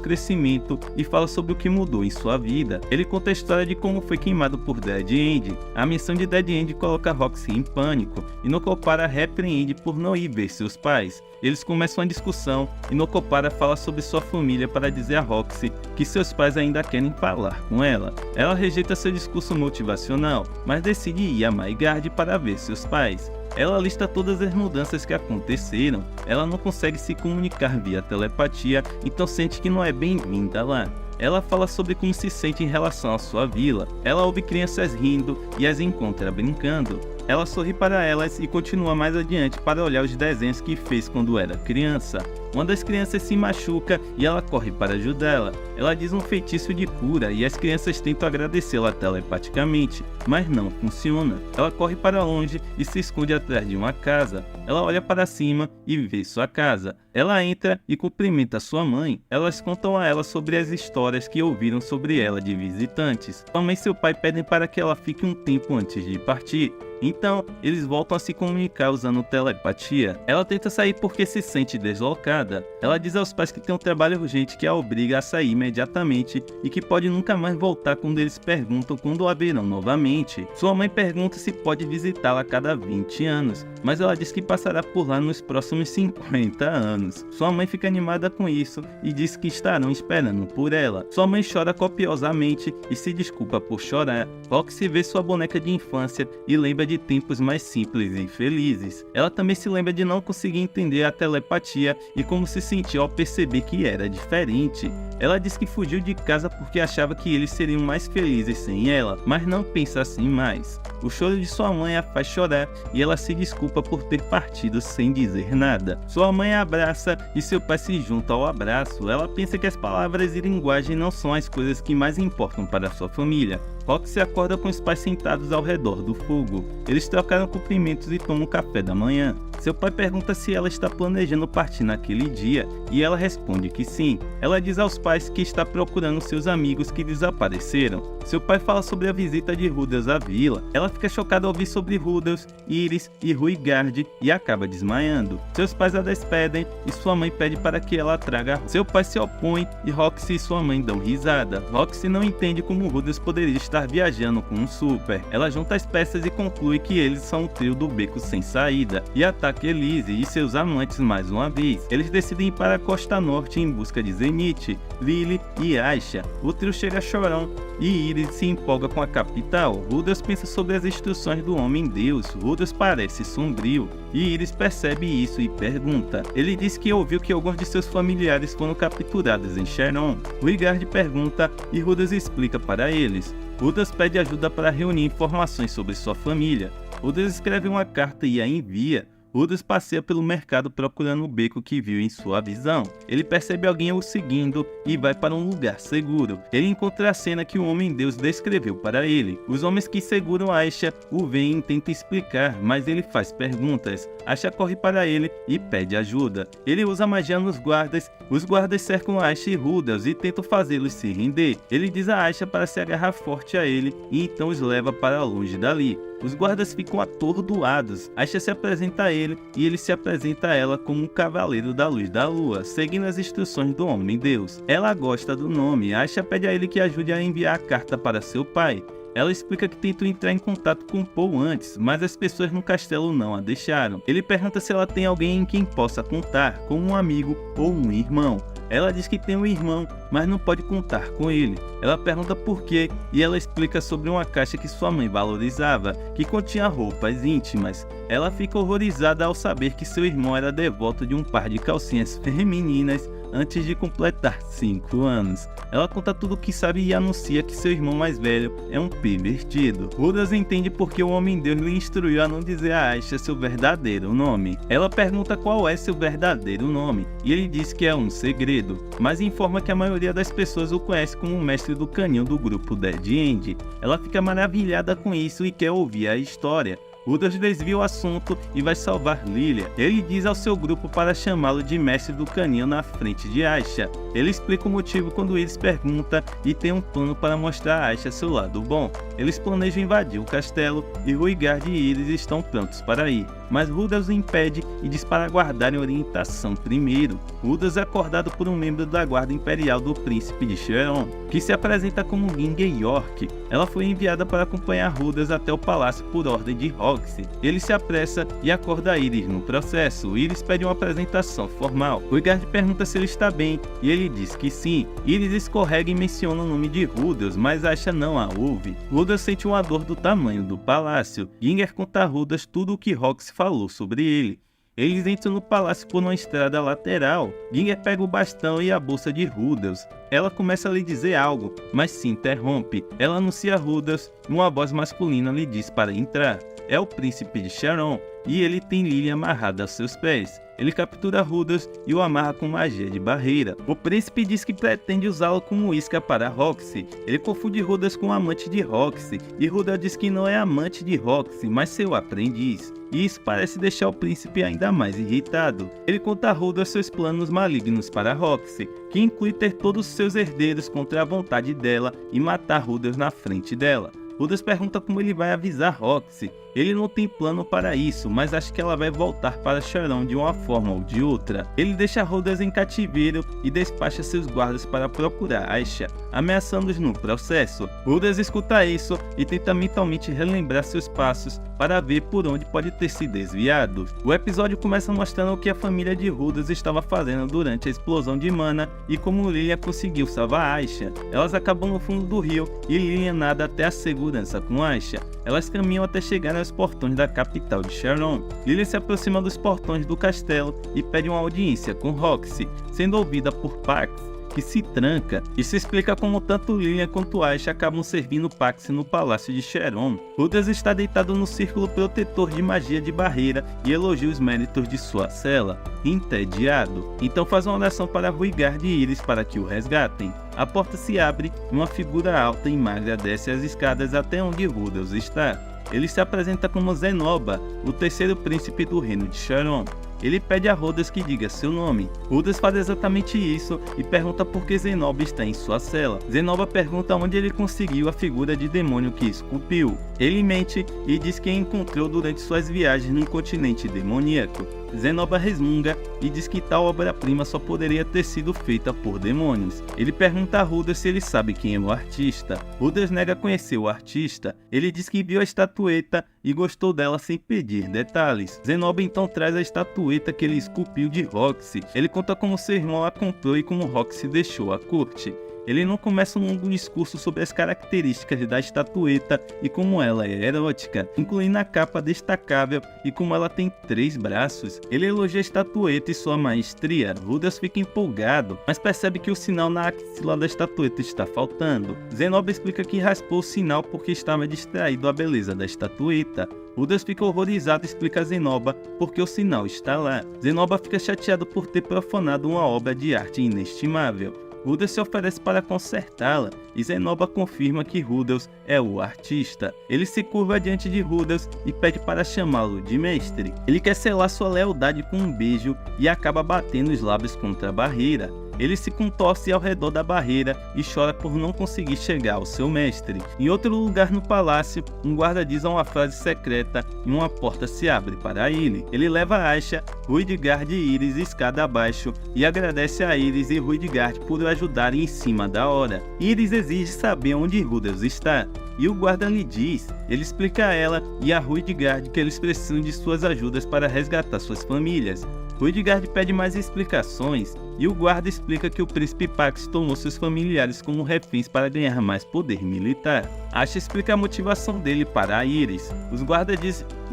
crescimento e fala sobre o que mudou em sua vida. Ele conta a história de como foi queimado por Dead End. A missão de Dead End coloca Roxy em pânico e Nokopara repreende por não ir ver seus pais. Eles começam uma discussão e Nokopara fala sobre sua família para dizer a Roxy que seus pais ainda querem falar com ela. Ela rejeita seu discurso motivacional, mas decide ir a Maigard para ver seus pais. Ela lista todas as mudanças que aconteceram. Ela não consegue se comunicar via telepatia, então sente que não é bem-vinda lá. Ela fala sobre como se sente em relação à sua vila. Ela ouve crianças rindo e as encontra brincando. Ela sorri para elas e continua mais adiante para olhar os desenhos que fez quando era criança. Uma das crianças se machuca e ela corre para ajudá-la. Ela diz um feitiço de cura e as crianças tentam agradecê-la telepaticamente, mas não funciona. Ela corre para longe e se esconde atrás de uma casa. Ela olha para cima e vê sua casa. Ela entra e cumprimenta sua mãe. Elas contam a ela sobre as histórias que ouviram sobre ela de visitantes. Sua mãe e seu pai pedem para que ela fique um tempo antes de partir. Então, eles voltam a se comunicar usando telepatia. Ela tenta sair porque se sente deslocada. Ela diz aos pais que tem um trabalho urgente que a obriga a sair imediatamente e que pode nunca mais voltar quando eles perguntam quando a verão novamente. Sua mãe pergunta se pode visitá-la a cada 20 anos, mas ela diz que passará por lá nos próximos 50 anos. Sua mãe fica animada com isso e diz que estarão esperando por ela. Sua mãe chora copiosamente e se desculpa por chorar. Roxy vê sua boneca de infância e lembra de tempos mais simples e felizes. Ela também se lembra de não conseguir entender a telepatia e como se sentiu ao perceber que era diferente. Ela diz que fugiu de casa porque achava que eles seriam mais felizes sem ela, mas não pensa assim mais. O choro de sua mãe a faz chorar e ela se desculpa por ter partido sem dizer nada. Sua mãe a abraça e seu pai se junta ao abraço. Ela pensa que as palavras e linguagem não são as coisas que mais importam para sua família. Roxy acorda com os pais sentados ao redor do fogo. Eles trocaram cumprimentos e tomam café da manhã. Seu pai pergunta se ela está planejando partir naquele dia e ela responde que sim. Ela diz aos pais que está procurando seus amigos que desapareceram. Seu pai fala sobre a visita de Rudas à vila. Ela fica chocada ao ouvir sobre Rudas, Iris e Rudgard e acaba desmaiando. Seus pais a despedem e sua mãe pede para que ela traga. Seu pai se opõe e Roxy e sua mãe dão risada. Roxy não entende como Rudas poderia estar viajando com um super. Ela junta as peças e conclui que eles são o trio do beco sem saída e ataca Elise e seus amantes mais uma vez. Eles decidem ir para a costa norte em busca de Zenith, Lily e Aisha. O trio chega a Chorão e Iris se empolga com a capital. Rudas pensa sobre as instruções do Homem-Deus. Rudas parece sombrio e Iris percebe isso e pergunta. Ele diz que ouviu que alguns de seus familiares foram capturados em Cheron. Rudgard pergunta e Rudas explica para eles. Rudas pede ajuda para reunir informações sobre sua família. Rudas escreve uma carta e a envia. Rudas passeia pelo mercado procurando o beco que viu em sua visão. Ele percebe alguém o seguindo e vai para um lugar seguro. Ele encontra a cena que o Homem-Deus descreveu para ele. Os homens que seguram Aisha o veem e tentam explicar, mas ele faz perguntas. Aisha corre para ele e pede ajuda. Ele usa magia nos guardas. Os guardas cercam Aisha e Rudas e tentam fazê-los se render. Ele diz a Aisha para se agarrar forte a ele e então os leva para longe dali. Os guardas ficam atordoados. Aisha se apresenta a ele e ele se apresenta a ela como um cavaleiro da luz da lua, seguindo as instruções do Homem-Deus. Ela gosta do nome. Aisha pede a ele que ajude a enviar a carta para seu pai. Ela explica que tentou entrar em contato com Paul antes, mas as pessoas no castelo não a deixaram. Ele pergunta se ela tem alguém em quem possa contar, como um amigo ou um irmão. Ela diz que tem um irmão, mas não pode contar com ele. Ela pergunta por quê e ela explica sobre uma caixa que sua mãe valorizava, que continha roupas íntimas. Ela fica horrorizada ao saber que seu irmão era devoto de um par de calcinhas femininas antes de completar 5 anos. Ela conta tudo o que sabe e anuncia que seu irmão mais velho é um pervertido. Rudas entende porque o Homem-Deus lhe instruiu a não dizer a Aisha seu verdadeiro nome. Ela pergunta qual é seu verdadeiro nome e ele diz que é um segredo, mas informa que a maioria das pessoas o conhece como o mestre do canhão do grupo Dead End. Ela fica maravilhada com isso e quer ouvir a história. Rudas desvia o assunto e vai salvar Lilia. Ele diz ao seu grupo para chamá-lo de mestre do canhão na frente de Aisha. Ele explica o motivo quando eles perguntam e tem um plano para mostrar a Aisha seu lado bom. Eles planejam invadir o castelo e Ruigard e Iris estão prontos para ir, mas Rudas o impede e diz para guardarem orientação primeiro. Rudas é acordado por um membro da guarda imperial do príncipe de Sharon, que se apresenta como Ginger York. Ela foi enviada para acompanhar Rudas até o palácio por ordem de Roxy. Ele se apressa e acorda Iris no processo. Iris pede uma apresentação formal. Ruigard pergunta se ele está bem e ele diz que sim. Iris escorrega e menciona o nome de Rudas, mas Aisha não a ouve. Rudas sente uma dor do tamanho do palácio. Ginger conta a Rudas tudo o que Roxy falou sobre ele. Eles entram no palácio por uma estrada lateral. Ginger pega o bastão e a bolsa de Rudas. Ela começa a lhe dizer algo, mas se interrompe. Ela anuncia Rudas e uma voz masculina lhe diz para entrar. É o príncipe de Sharon e ele tem Lilia amarrada aos seus pés. Ele captura Rudas e o amarra com magia de barreira. O príncipe diz que pretende usá-lo como isca para Roxy. Ele confunde Rudas com o amante de Roxy, e Rudas diz que não é amante de Roxy, mas seu aprendiz. E isso parece deixar o príncipe ainda mais irritado. Ele conta a Rudas seus planos malignos para Roxy, que inclui ter todos os seus herdeiros contra a vontade dela e matar Rudas na frente dela. Rudas pergunta como ele vai avisar Roxy. Ele não tem plano para isso, mas acha que ela vai voltar para Sharon de uma forma ou de outra. Ele deixa Rudas em cativeiro e despacha seus guardas para procurar Aisha, ameaçando-os no processo. Rudas escuta isso e tenta mentalmente relembrar seus passos para ver por onde pode ter se desviado. O episódio começa mostrando o que a família de Rudas estava fazendo durante a explosão de Mana e como Lilia conseguiu salvar Aisha. Elas acabam no fundo do rio e Lilia nada até a segurança com Aisha. Elas caminham até chegar aos portões da capital de Sharon. Lilia se aproxima dos portões do castelo e pede uma audiência com Roxy, sendo ouvida por Pax, que se tranca. Isso explica como tanto Lilia quanto Aisha acabam servindo Pax no palácio de Sharon. Rudas está deitado no círculo protetor de magia de barreira e elogia os méritos de sua cela, entediado. Então faz uma oração para Ruigard e Iris para que o resgatem. A porta se abre e uma figura alta e magra desce as escadas até onde Rudas está. Ele se apresenta como Zenoba, o terceiro príncipe do reino de Sharon. Ele pede a Rudas que diga seu nome. Rudas faz exatamente isso e pergunta por que Zenoba está em sua cela. Zenoba pergunta onde ele conseguiu a figura de demônio que esculpiu. Ele mente e diz que a encontrou durante suas viagens no continente demoníaco. Zenoba resmunga e diz que tal obra-prima só poderia ter sido feita por demônios. Ele pergunta a Rudas se ele sabe quem é o artista. Rudas nega conhecer o artista. Ele diz que viu a estatueta e gostou dela sem pedir detalhes. Zenoba então traz a estatueta que ele esculpiu de Roxy. Ele conta como seu irmão a comprou e como Roxy deixou a corte. Ele não começa um longo discurso sobre as características da estatueta e como ela é erótica, incluindo a capa destacável e como ela tem 3 braços. Ele elogia a estatueta e sua maestria. Rudas fica empolgado, mas percebe que o sinal na axila da estatueta está faltando. Zenoba explica que raspou o sinal porque estava distraído à beleza da estatueta. Rudas fica horrorizado e explica a Zenoba porque o sinal está lá. Zenoba fica chateado por ter profanado uma obra de arte inestimável. Rudas se oferece para consertá-la e Zenoba confirma que Rudas é o artista. Ele se curva diante de Rudas e pede para chamá-lo de mestre. Ele quer selar sua lealdade com um beijo e acaba batendo os lábios contra a barreira. Ele se contorce ao redor da barreira e chora por não conseguir chegar ao seu mestre. Em outro lugar no palácio, um guarda diz uma frase secreta e uma porta se abre para ele. Ele leva Aisha, Ruydegard e Iris escada abaixo e agradece a Iris e Ruydegard por o ajudarem em cima da hora. Iris exige saber onde Rudels está. E o guarda lhe diz, ele explica a ela e a Ruydegard que eles precisam de suas ajudas para resgatar suas famílias. Ruydegard pede mais explicações e o guarda explica que o príncipe Pax tomou seus familiares como reféns para ganhar mais poder militar. Aisha explica a motivação dele para a Iris. Os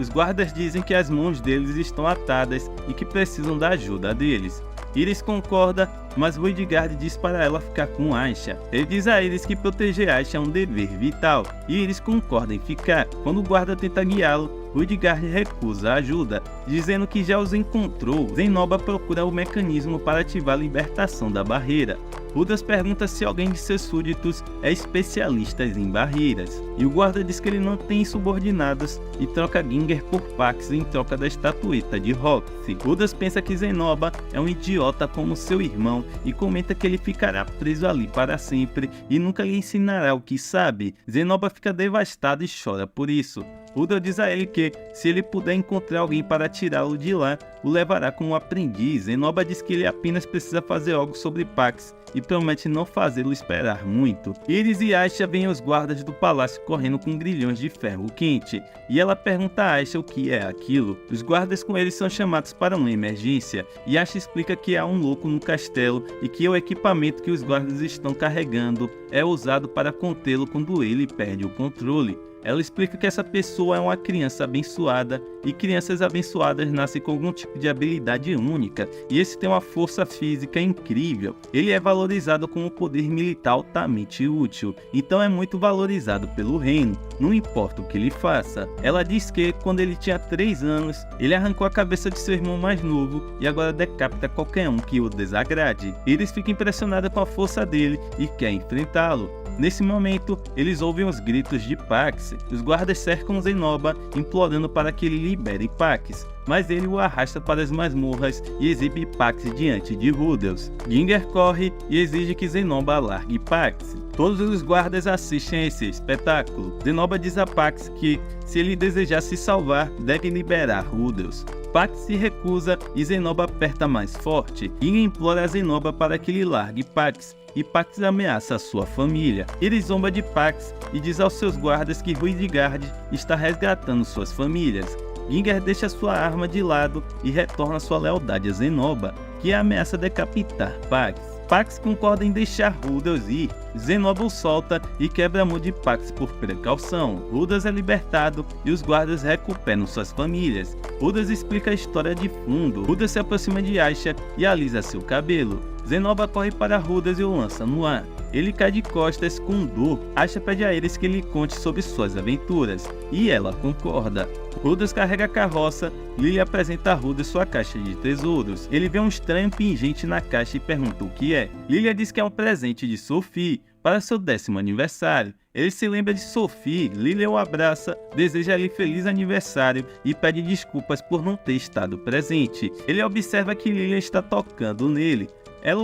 guardas dizem que as mãos deles estão atadas e que precisam da ajuda deles. Iris concorda, mas Ruydegard diz para ela ficar com Aisha. Ele diz a Iris que proteger Aisha é um dever vital, e Iris concorda em ficar. Quando o guarda tenta guiá-lo, Ruydegard recusa a ajuda, dizendo que já os encontrou. Zenoba procura o mecanismo para ativar a libertação da barreira. Rudels pergunta se alguém de seus súditos é especialista em barreiras, e o guarda diz que ele não tem subordinados e troca Ginger por Pax em troca da estatueta de Roxy. Rudels pensa que Zenoba é um idiota como seu irmão e comenta que ele ficará preso ali para sempre e nunca lhe ensinará o que sabe. Zenoba fica devastado e chora por isso. Rudels diz a ele que, se ele puder encontrar alguém para tirá-lo de lá, o levará como aprendiz. Zenoba diz que ele apenas precisa fazer algo sobre Pax e promete não fazê-lo esperar muito. Iris e Aisha veem os guardas do palácio correndo com grilhões de ferro quente, e ela pergunta a Aisha o que é aquilo. Os guardas com eles são chamados para uma emergência, e Aisha explica que há um louco no castelo e que o equipamento que os guardas estão carregando é usado para contê-lo quando ele perde o controle. Ela explica que essa pessoa é uma criança abençoada e crianças abençoadas nascem com algum tipo de habilidade única, e esse tem uma força física incrível. Ele é valorizado como poder militar altamente útil, então é muito valorizado pelo reino, não importa o que ele faça. Ela diz que, quando ele tinha 3 anos, ele arrancou a cabeça de seu irmão mais novo e agora decapita qualquer um que o desagrade. Iris fica impressionada com a força dele e quer enfrentá-lo. Nesse momento, eles ouvem os gritos de Pax. Os guardas cercam Zenoba, implorando para que ele libere Pax, mas ele o arrasta para as masmorras e exibe Pax diante de Rudels. Ginger corre e exige que Zenoba largue Pax. Todos os guardas assistem a esse espetáculo. Zenoba diz a Pax que, se ele desejar se salvar, deve liberar Rudels. Pax se recusa e Zenoba aperta mais forte. Ginger implora a Zenoba para que ele largue Pax, e Pax ameaça a sua família. Ele zomba de Pax e diz aos seus guardas que Ruydegard está resgatando suas famílias. Ginger deixa sua arma de lado e retorna sua lealdade a Zenoba, que ameaça decapitar Pax. Pax concorda em deixar Rudels ir. Zenoba o solta e quebra a mão de Pax por precaução. Rudels é libertado e os guardas recuperam suas famílias. Rudels explica a história de fundo. Rudels se aproxima de Aisha e alisa seu cabelo. Zenoba corre para Rudels e o lança no ar. Ele cai de costas com dor. Aisha pede a eles que lhe conte sobre suas aventuras, e ela concorda. Rudels carrega a carroça e lhe apresenta a Rudels sua caixa de tesouros. Ele vê um estranho pingente na caixa e pergunta o que é. Lilia diz que é um presente de Sophie para seu 10º aniversário. Ele se lembra de Sophie, Lilia o abraça, deseja-lhe feliz aniversário e pede desculpas por não ter estado presente. Ele observa que Lilia está tocando nele. Ela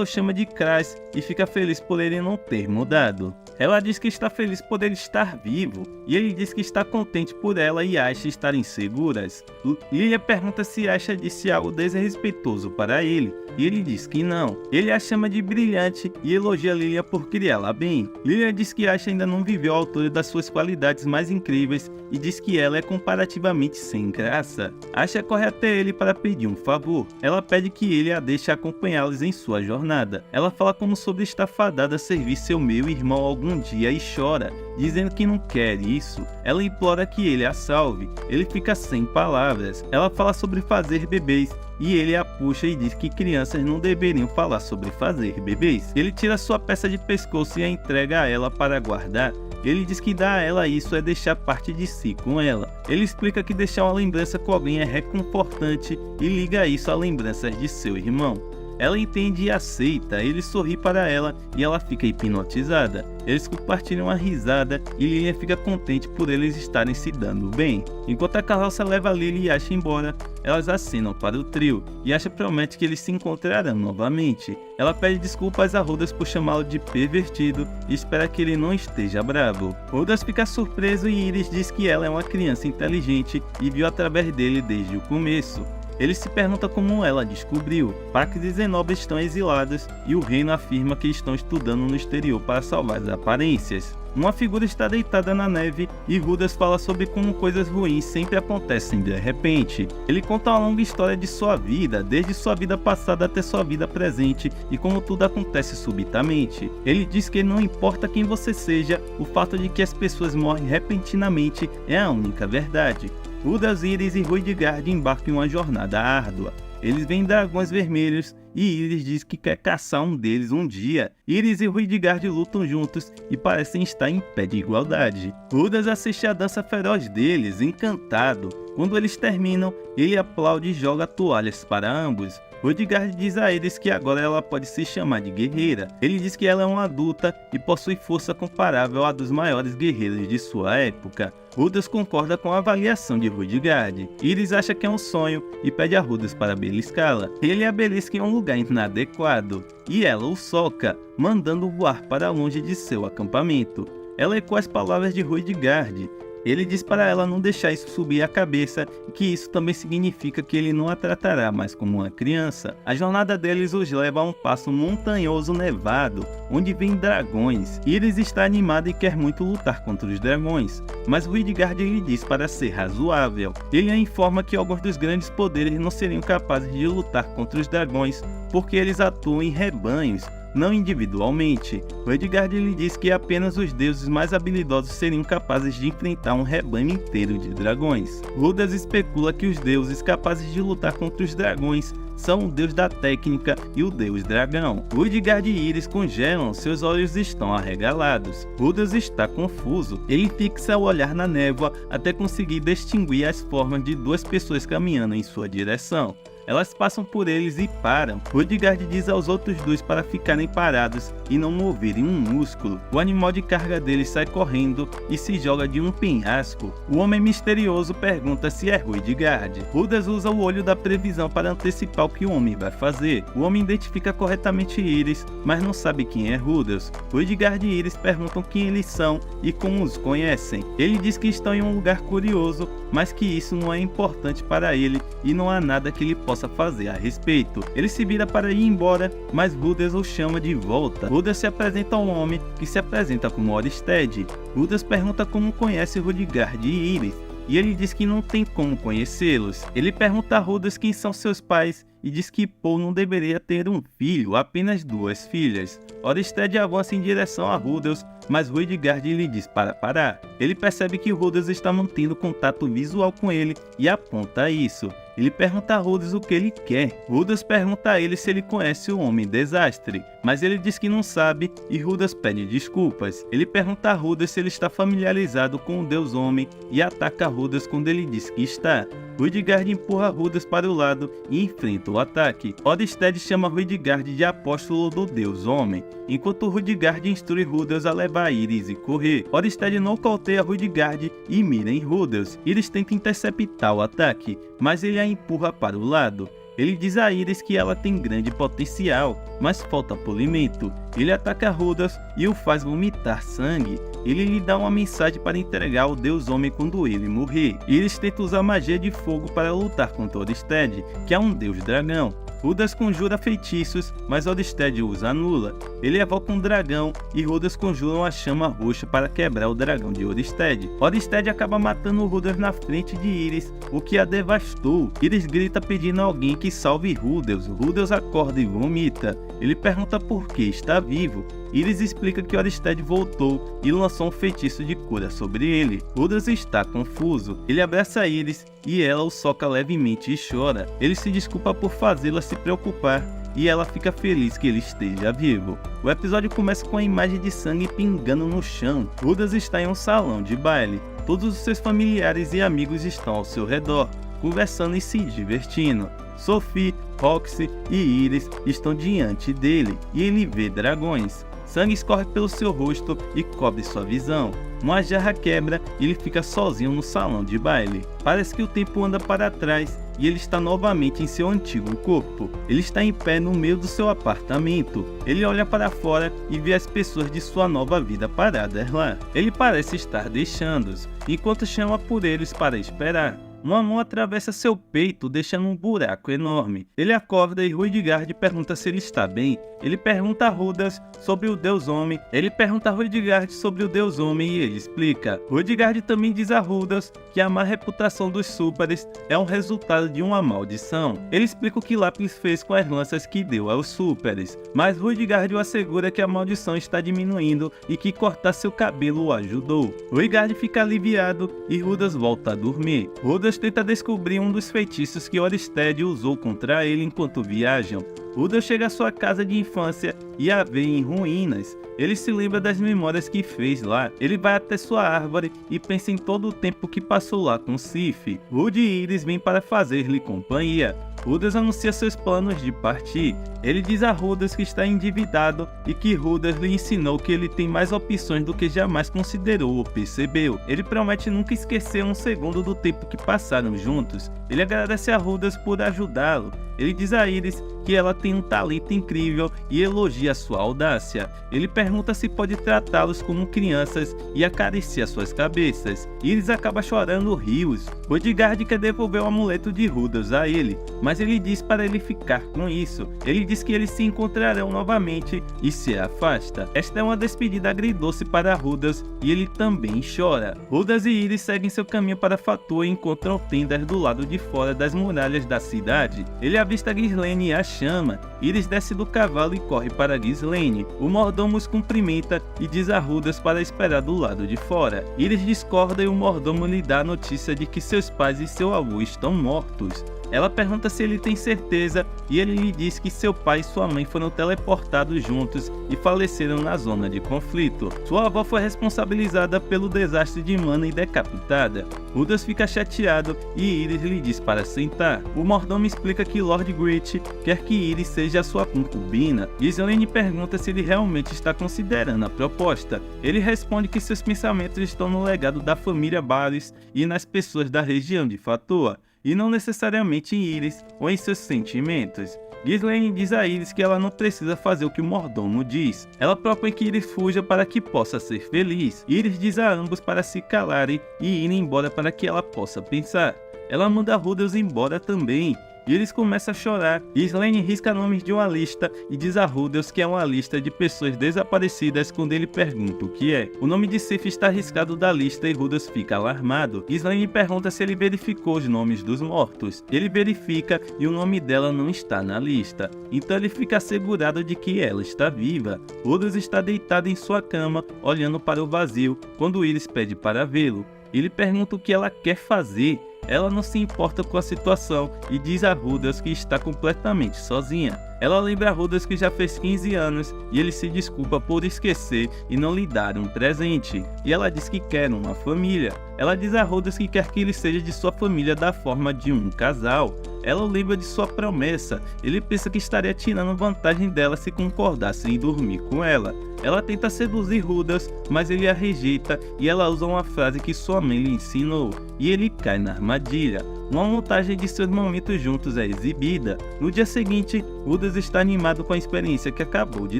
o chama de Kras e fica feliz por ele não ter mudado. Ela diz que está feliz por ele estar vivo, e ele diz que está contente por ela e Aisha estarem seguras. Lilia pergunta se Aisha disse algo desrespeitoso para ele, e ele diz que não. Ele a chama de brilhante e elogia Lilia por criá-la bem. Lilia diz que Aisha ainda não viveu à altura das suas qualidades mais incríveis e diz que ela é comparativamente sem graça. Aisha corre até ele para pedir um favor. Ela pede que ele a deixe acompanhá-los em sua jornada. Ela fala como sobre estar fadada a servir seu meio-irmão algum dia e chora, dizendo que não quer isso. Ela implora que ele a salve. Ele fica sem palavras. Ela fala sobre fazer bebês e ele a puxa e diz que crianças não deveriam falar sobre fazer bebês. Ele tira sua peça de pescoço e a entrega a ela para guardar. Ele diz que dar a ela isso é deixar parte de si com ela. Ele explica que deixar uma lembrança com alguém é reconfortante e liga isso a lembranças de seu irmão. Ela entende e aceita, ele sorri para ela e ela fica hipnotizada. Eles compartilham uma risada e Lilian fica contente por eles estarem se dando bem. Enquanto a carroça leva Lily e Asha embora, elas acenam para o trio e Asha promete que eles se encontrarão novamente. Ela pede desculpas a Rudas por chamá-lo de pervertido e espera que ele não esteja bravo. Rudas fica surpreso e Iris diz que ela é uma criança inteligente e viu através dele desde o começo. Ele se pergunta como ela descobriu. Pax e Zenob estão exilados e o reino afirma que estão estudando no exterior para salvar as aparências. Uma figura está deitada na neve e Rudas fala sobre como coisas ruins sempre acontecem de repente. Ele conta uma longa história de sua vida, desde sua vida passada até sua vida presente e como tudo acontece subitamente. Ele diz que não importa quem você seja, o fato de que as pessoas morrem repentinamente é a única verdade. Rudas, Iris e Ruidgard embarcam em uma jornada árdua. Eles veem dragões vermelhos e Iris diz que quer caçar um deles um dia. Iris e Ruidgard lutam juntos e parecem estar em pé de igualdade. Rudas assiste a dança feroz deles, encantado. Quando eles terminam, ele aplaude e joga toalhas para ambos. Ruidgard diz a Iris que agora ela pode se chamar de guerreira. Ele diz que ela é uma adulta e possui força comparável à dos maiores guerreiros de sua época. Rudas concorda com a avaliação de Ruidgard. Iris acha que é um sonho e pede a Rudas para beliscá-la. Ele a belisca em um lugar inadequado e ela o soca, mandando voar para longe de seu acampamento. Ela ecoa as palavras de Ruidgard. Ele diz para ela não deixar isso subir a cabeça e que isso também significa que ele não a tratará mais como uma criança. A jornada deles os leva a um passo montanhoso nevado, onde vêm dragões. Iris está animada e quer muito lutar contra os dragões, mas Ruidgard lhe diz para ser razoável. Ele a informa que alguns dos grandes poderes não seriam capazes de lutar contra os dragões porque eles atuam em rebanhos, não individualmente. Ruidgard lhe diz que apenas os deuses mais habilidosos seriam capazes de enfrentar um rebanho inteiro de dragões. Rudas especula que os deuses capazes de lutar contra os dragões são o deus da técnica e o deus dragão. Ruidgard e Iris congelam, seus olhos estão arregalados. Rudas está confuso. Ele fixa o olhar na névoa até conseguir distinguir as formas de duas pessoas caminhando em sua direção. Elas passam por eles e param. Ruidgard diz aos outros dois para ficarem parados e não moverem um músculo. O animal de carga deles sai correndo e se joga de um penhasco. O homem misterioso pergunta se é Ruidgard. Rudas usa o olho da previsão para antecipar o que o homem vai fazer. O homem identifica corretamente Iris, mas não sabe quem é Rudas. Ruidgard e Iris perguntam quem eles são e como os conhecem. Ele diz que estão em um lugar curioso, mas que isso não é importante para ele e não há nada que ele possa fazer a respeito. Ele se vira para ir embora, mas Rudas o chama de volta. Rudas se apresenta ao homem, que se apresenta como Orsted. Rudas pergunta como conhece Ruidgard e Iris, e ele diz que não tem como conhecê-los. Ele pergunta a Rudas quem são seus pais e diz que Paul não deveria ter um filho, apenas duas filhas. Orsted avança em direção a Rudas, mas Ruidgard lhe diz para parar. Ele percebe que Rudas está mantendo contato visual com ele e aponta isso. Ele pergunta a Rudas o que ele quer. Rudas pergunta a ele se ele conhece o Homem Desastre, mas ele diz que não sabe e Rudas pede desculpas. Ele pergunta a Rudas se ele está familiarizado com o Deus Homem e ataca Rudas quando ele diz que está. Ruidgard empurra Rudas para o lado e enfrenta o ataque. Orsted chama Ruidgard de apóstolo do Deus Homem, enquanto Ruidgard instrui Rudas a levar Iris e correr. Orsted nocauteia Ruidgard e mira em Rudas. Iris tenta interceptar o ataque, mas ele a empurra para o lado. Ele diz a Iris que ela tem grande potencial, mas falta polimento. Ele ataca Rudas e o faz vomitar sangue. Ele lhe dá uma mensagem para entregar ao Deus Homem quando ele morrer. Iris tenta usar magia de fogo para lutar contra Orsted, que é um deus dragão. Rudas conjura feitiços, mas Orsted os anula. Ele evoca um dragão e Rudas conjura uma chama roxa para quebrar o dragão de Orsted. Orsted acaba matando Rudas na frente de Iris, o que a devastou. Iris grita pedindo a alguém que salve Rudas. Rudas acorda e vomita. Ele pergunta por que está vivo. Iris explica que Orsted voltou e lançou um feitiço de cura sobre ele. Rudas está confuso. Ele abraça Iris e ela o soca levemente e chora. Ele se desculpa por fazê-la se preocupar e ela fica feliz que ele esteja vivo. O episódio começa com a imagem de sangue pingando no chão. Rudas está em um salão de baile. Todos os seus familiares e amigos estão ao seu redor. conversando e se divertindo. Sophie, Roxy e Iris estão diante dele e ele vê dragões. Sangue escorre pelo seu rosto e cobre sua visão. Uma jarra quebra e ele fica sozinho no salão de baile. Parece que o tempo anda para trás e ele está novamente em seu antigo corpo. Ele está em pé no meio do seu apartamento. Ele olha para fora e vê as pessoas de sua nova vida paradas lá. Ele parece estar deixando-os, enquanto chama por eles para esperar. Uma mão atravessa seu peito, deixando um buraco enorme. Ele acorda e Hruidgard pergunta se ele está bem. Ele pergunta a Rudas sobre o Deus Homem. Ele pergunta a Hruidgard sobre o Deus Homem e ele explica. Hruidgard também diz a Rudas que a má reputação dos Súperes é um resultado de uma maldição. Ele explica o que Lapis fez com as lanças que deu aos Súperes, mas Hruidgard o assegura que a maldição está diminuindo e que cortar seu cabelo o ajudou. Hruidgard fica aliviado e Rudas volta a dormir. Rudas tenta descobrir um dos feitiços que Orestead usou contra ele enquanto viajam. Rudas chega à sua casa de infância e a vê em ruínas. Ele se lembra das memórias que fez lá. Ele vai até sua árvore e pensa em todo o tempo que passou lá com Sif. Rude e Iris vêm para fazer-lhe companhia. Rudas anuncia seus planos de partir. Ele diz a Rudas que está endividado e que Rudas lhe ensinou que ele tem mais opções do que jamais considerou ou percebeu. Ele promete nunca esquecer um segundo do tempo que passaram juntos. Ele agradece a Rudas por ajudá-lo. Ele diz a Iris que ela tem um talento incrível e elogia sua audácia. Ele pergunta se pode tratá-los como crianças e acaricia suas cabeças. Iris acaba chorando rios. Hruidgard quer devolver o amuleto de Rudas a ele, mas ele diz para ele ficar com isso. Ele diz que eles se encontrarão novamente e se afasta. Esta é uma despedida agridoce para Rudas e ele também chora. Rudas e Iris seguem seu caminho para Fatua e encontram tendas do lado de fora das muralhas da cidade. Ele avista Ghislaine e a chama. Iris desce do cavalo e corre para Ghislaine. O mordomo os cumprimenta e diz a Rudas para esperar do lado de fora. Iris discorda e o mordomo lhe dá a notícia de que seus pais e seu avô estão mortos. Ela pergunta se ele tem certeza e ele lhe diz que seu pai e sua mãe foram teleportados juntos e faleceram na zona de conflito. Sua avó foi responsabilizada pelo desastre de Mana e decapitada. Rudas fica chateado e Iris lhe diz para sentar. O mordomo explica que Lord Grit quer que Iris seja sua concubina. Ghislaine pergunta se ele realmente está considerando a proposta. Ele responde que seus pensamentos estão no legado da família Baris e nas pessoas da região de Fatua, e não necessariamente em Iris ou em seus sentimentos. Ghislaine diz a Iris que ela não precisa fazer o que o mordomo diz. Ela propõe que Iris fuja para que possa ser feliz. Iris diz a ambos para se calarem e irem embora para que ela possa pensar. Ela manda Rudas embora também. Iris começa a chorar. Ghislaine risca nomes de uma lista e diz a Rudas que é uma lista de pessoas desaparecidas quando ele pergunta o que é. O nome de Sif está riscado da lista e Rudas fica alarmado. Ghislaine pergunta se ele verificou os nomes dos mortos. Ele verifica e o nome dela não está na lista. Então ele fica assegurado de que ela está viva. Rudas está deitado em sua cama, olhando para o vazio, quando Iris pede para vê-lo. Ele pergunta o que ela quer fazer. Ela não se importa com a situação e diz a Rudas que está completamente sozinha. Ela lembra a Rudas que já fez 15 anos e ele se desculpa por esquecer e não lhe dar um presente. E ela diz que quer uma família. Ela diz a Rudas que quer que ele seja de sua família da forma de um casal. Ela lembra de sua promessa. Ele pensa que estaria tirando vantagem dela se concordasse em dormir com ela. Ela tenta seduzir Rudas, mas ele a rejeita e ela usa uma frase que sua mãe lhe ensinou. E ele cai na armadilha. Uma montagem de seus momentos juntos é exibida. No dia seguinte, Rudas está animado com a experiência que acabou de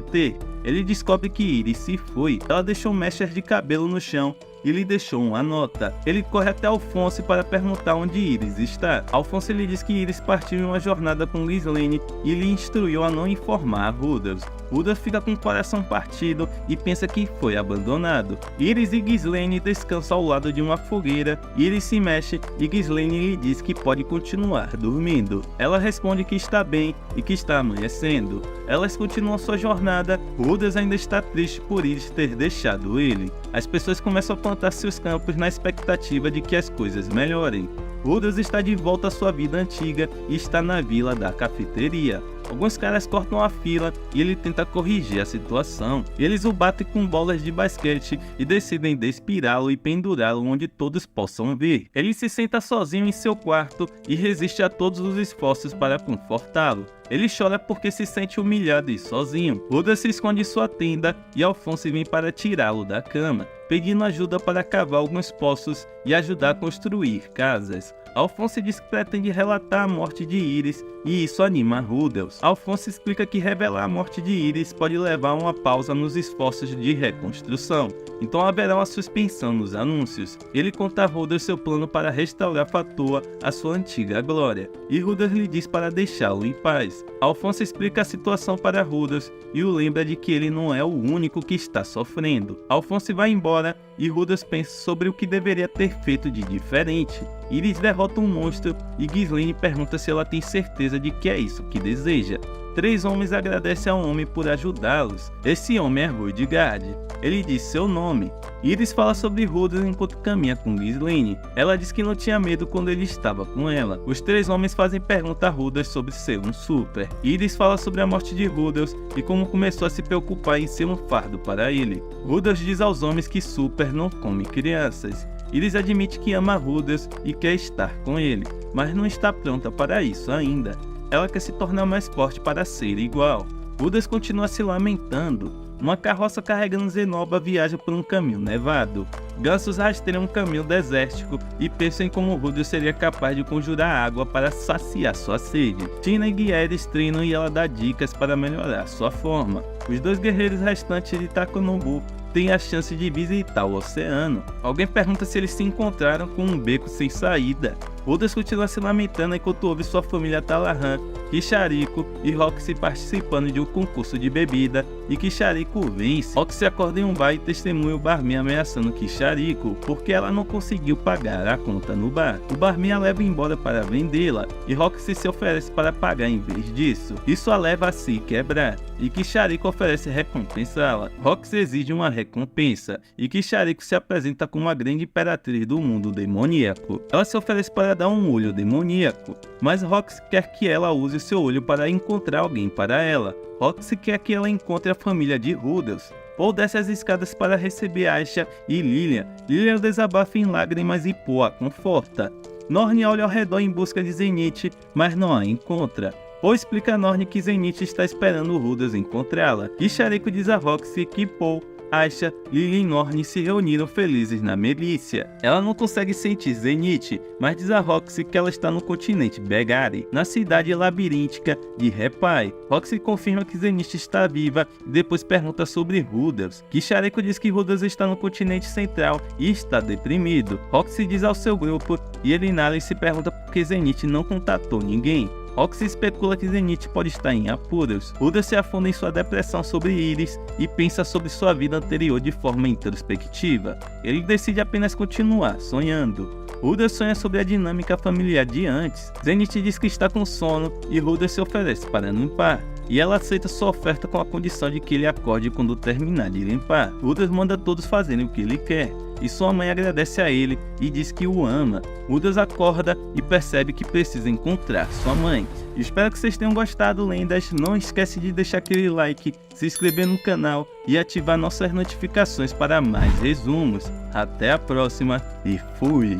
ter. Ele descobre que Iris se foi. Ela deixou um mechas de cabelo no chão e lhe deixou uma nota. Ele corre até Alphonse para perguntar onde Iris está. Alphonse lhe diz que Iris partiu em uma jornada com Ghislaine e lhe instruiu a não informar a Rudas. Rudas fica com o coração partido e pensa que foi abandonado. Iris e Ghislaine descansam ao lado de uma fogueira. Iris se mexe e Ghislaine lhe diz que pode continuar dormindo. Ela responde que está bem e que está amanhecendo. Elas continuam sua jornada. Rudas ainda está triste por Iris ter deixado ele. As pessoas começam a plantar seus campos na expectativa de que as coisas melhorem. Rudas está de volta à sua vida antiga e está na vila da cafeteria. Alguns caras cortam a fila e ele tenta corrigir a situação. Eles o batem com bolas de basquete e decidem despirá-lo e pendurá-lo onde todos possam ver. Ele se senta sozinho em seu quarto e resiste a todos os esforços para confortá-lo. Ele chora porque se sente humilhado e sozinho. Rudas se esconde em sua tenda e Alphonse vem para tirá-lo da cama, pedindo ajuda para cavar alguns poços e ajudar a construir casas. Alphonse diz que pretende relatar a morte de Iris e isso anima Rudels. Alphonse explica que revelar a morte de Iris pode levar a uma pausa nos esforços de reconstrução, então haverá uma suspensão nos anúncios. Ele conta a Rudels seu plano para restaurar Fatua à sua antiga glória, e Rudels lhe diz para deixá-lo em paz. Alphonse explica a situação para Rudels e o lembra de que ele não é o único que está sofrendo. Alphonse vai embora e Rudels pensa sobre o que deveria ter feito de diferente. Iris derrota um monstro e Ghislaine pergunta se ela tem certeza de que é isso que deseja. 3 homens agradecem ao homem por ajudá-los. Esse homem é Ruydgard. Ele diz seu nome. Iris fala sobre Rudels enquanto caminha com Ghislaine. Ela diz que não tinha medo quando ele estava com ela. Os 3 homens fazem pergunta a Rudels sobre ser um super. Iris fala sobre a morte de Rudels e como começou a se preocupar em ser um fardo para ele. Rudels diz aos homens que super não come crianças. Iris admite que ama Rudels e quer estar com ele, mas não está pronta para isso ainda. Ela quer se tornar mais forte para ser igual. Rudels continua se lamentando. Uma carroça carregando Zenoba viaja por um caminho nevado. Gansos rastreiam um caminho desértico e pensam em como Rudels seria capaz de conjurar água para saciar sua sede. Tina e Guieres treinam e ela dá dicas para melhorar sua forma. Os 2 guerreiros restantes de Takonobu têm a chance de visitar o oceano. Alguém pergunta se eles se encontraram com um beco sem saída. Rudels continua se lamentando enquanto ouve sua família Talahan, Kishariko e Roxy participando de um concurso de bebida e Kishariko vence. Roxy acorda em um bar e testemunha o barman ameaçando Kishariko porque ela não conseguiu pagar a conta no bar. O barman a leva embora para vendê-la e Roxy se oferece para pagar em vez disso. Isso a leva a se quebrar e Kishariko oferece recompensá-la. Roxy exige uma recompensa e Kishariko se apresenta como a grande imperatriz do mundo demoníaco. Ela se oferece para dar um olho demoníaco, mas Roxy quer que ela use o seu olho para encontrar alguém para ela. Roxy quer que ela encontre a família de Rudels. Paul desce as escadas para receber Aisha e Lilian. Lilian desabafa em lágrimas e Paul a conforta. Norne olha ao redor em busca de Zenith, mas não a encontra. Paul explica a Norne que Zenith está esperando Rudels encontrá-la. Kishariko diz a Roxy que Paul, Aisha, Lilian e Norne se reuniram felizes na Melícia. Ela não consegue sentir Zenith, mas diz a Roxy que ela está no continente Begari, na cidade labiríntica de Repai. Roxy confirma que Zenith está viva e depois pergunta sobre Rudels. Kishariko diz que Rudels está no continente central e está deprimido. Roxy diz ao seu grupo e Elinalen se pergunta por que Zenith não contatou ninguém. Roxy especula que Zenith pode estar em apuros. Rudels se afunda em sua depressão sobre Iris e pensa sobre sua vida anterior de forma introspectiva. Ele decide apenas continuar sonhando. Rudels sonha sobre a dinâmica familiar de antes. Zenith diz que está com sono e Rudels se oferece para limpar. E ela aceita sua oferta com a condição de que ele acorde quando terminar de limpar. Rudels manda todos fazerem o que ele quer. E sua mãe agradece a ele e diz que o ama. Rudels acorda e percebe que precisa encontrar sua mãe. Espero que vocês tenham gostado, lendas. Não esquece de deixar aquele like, se inscrever no canal e ativar nossas notificações para mais resumos. Até a próxima e fui!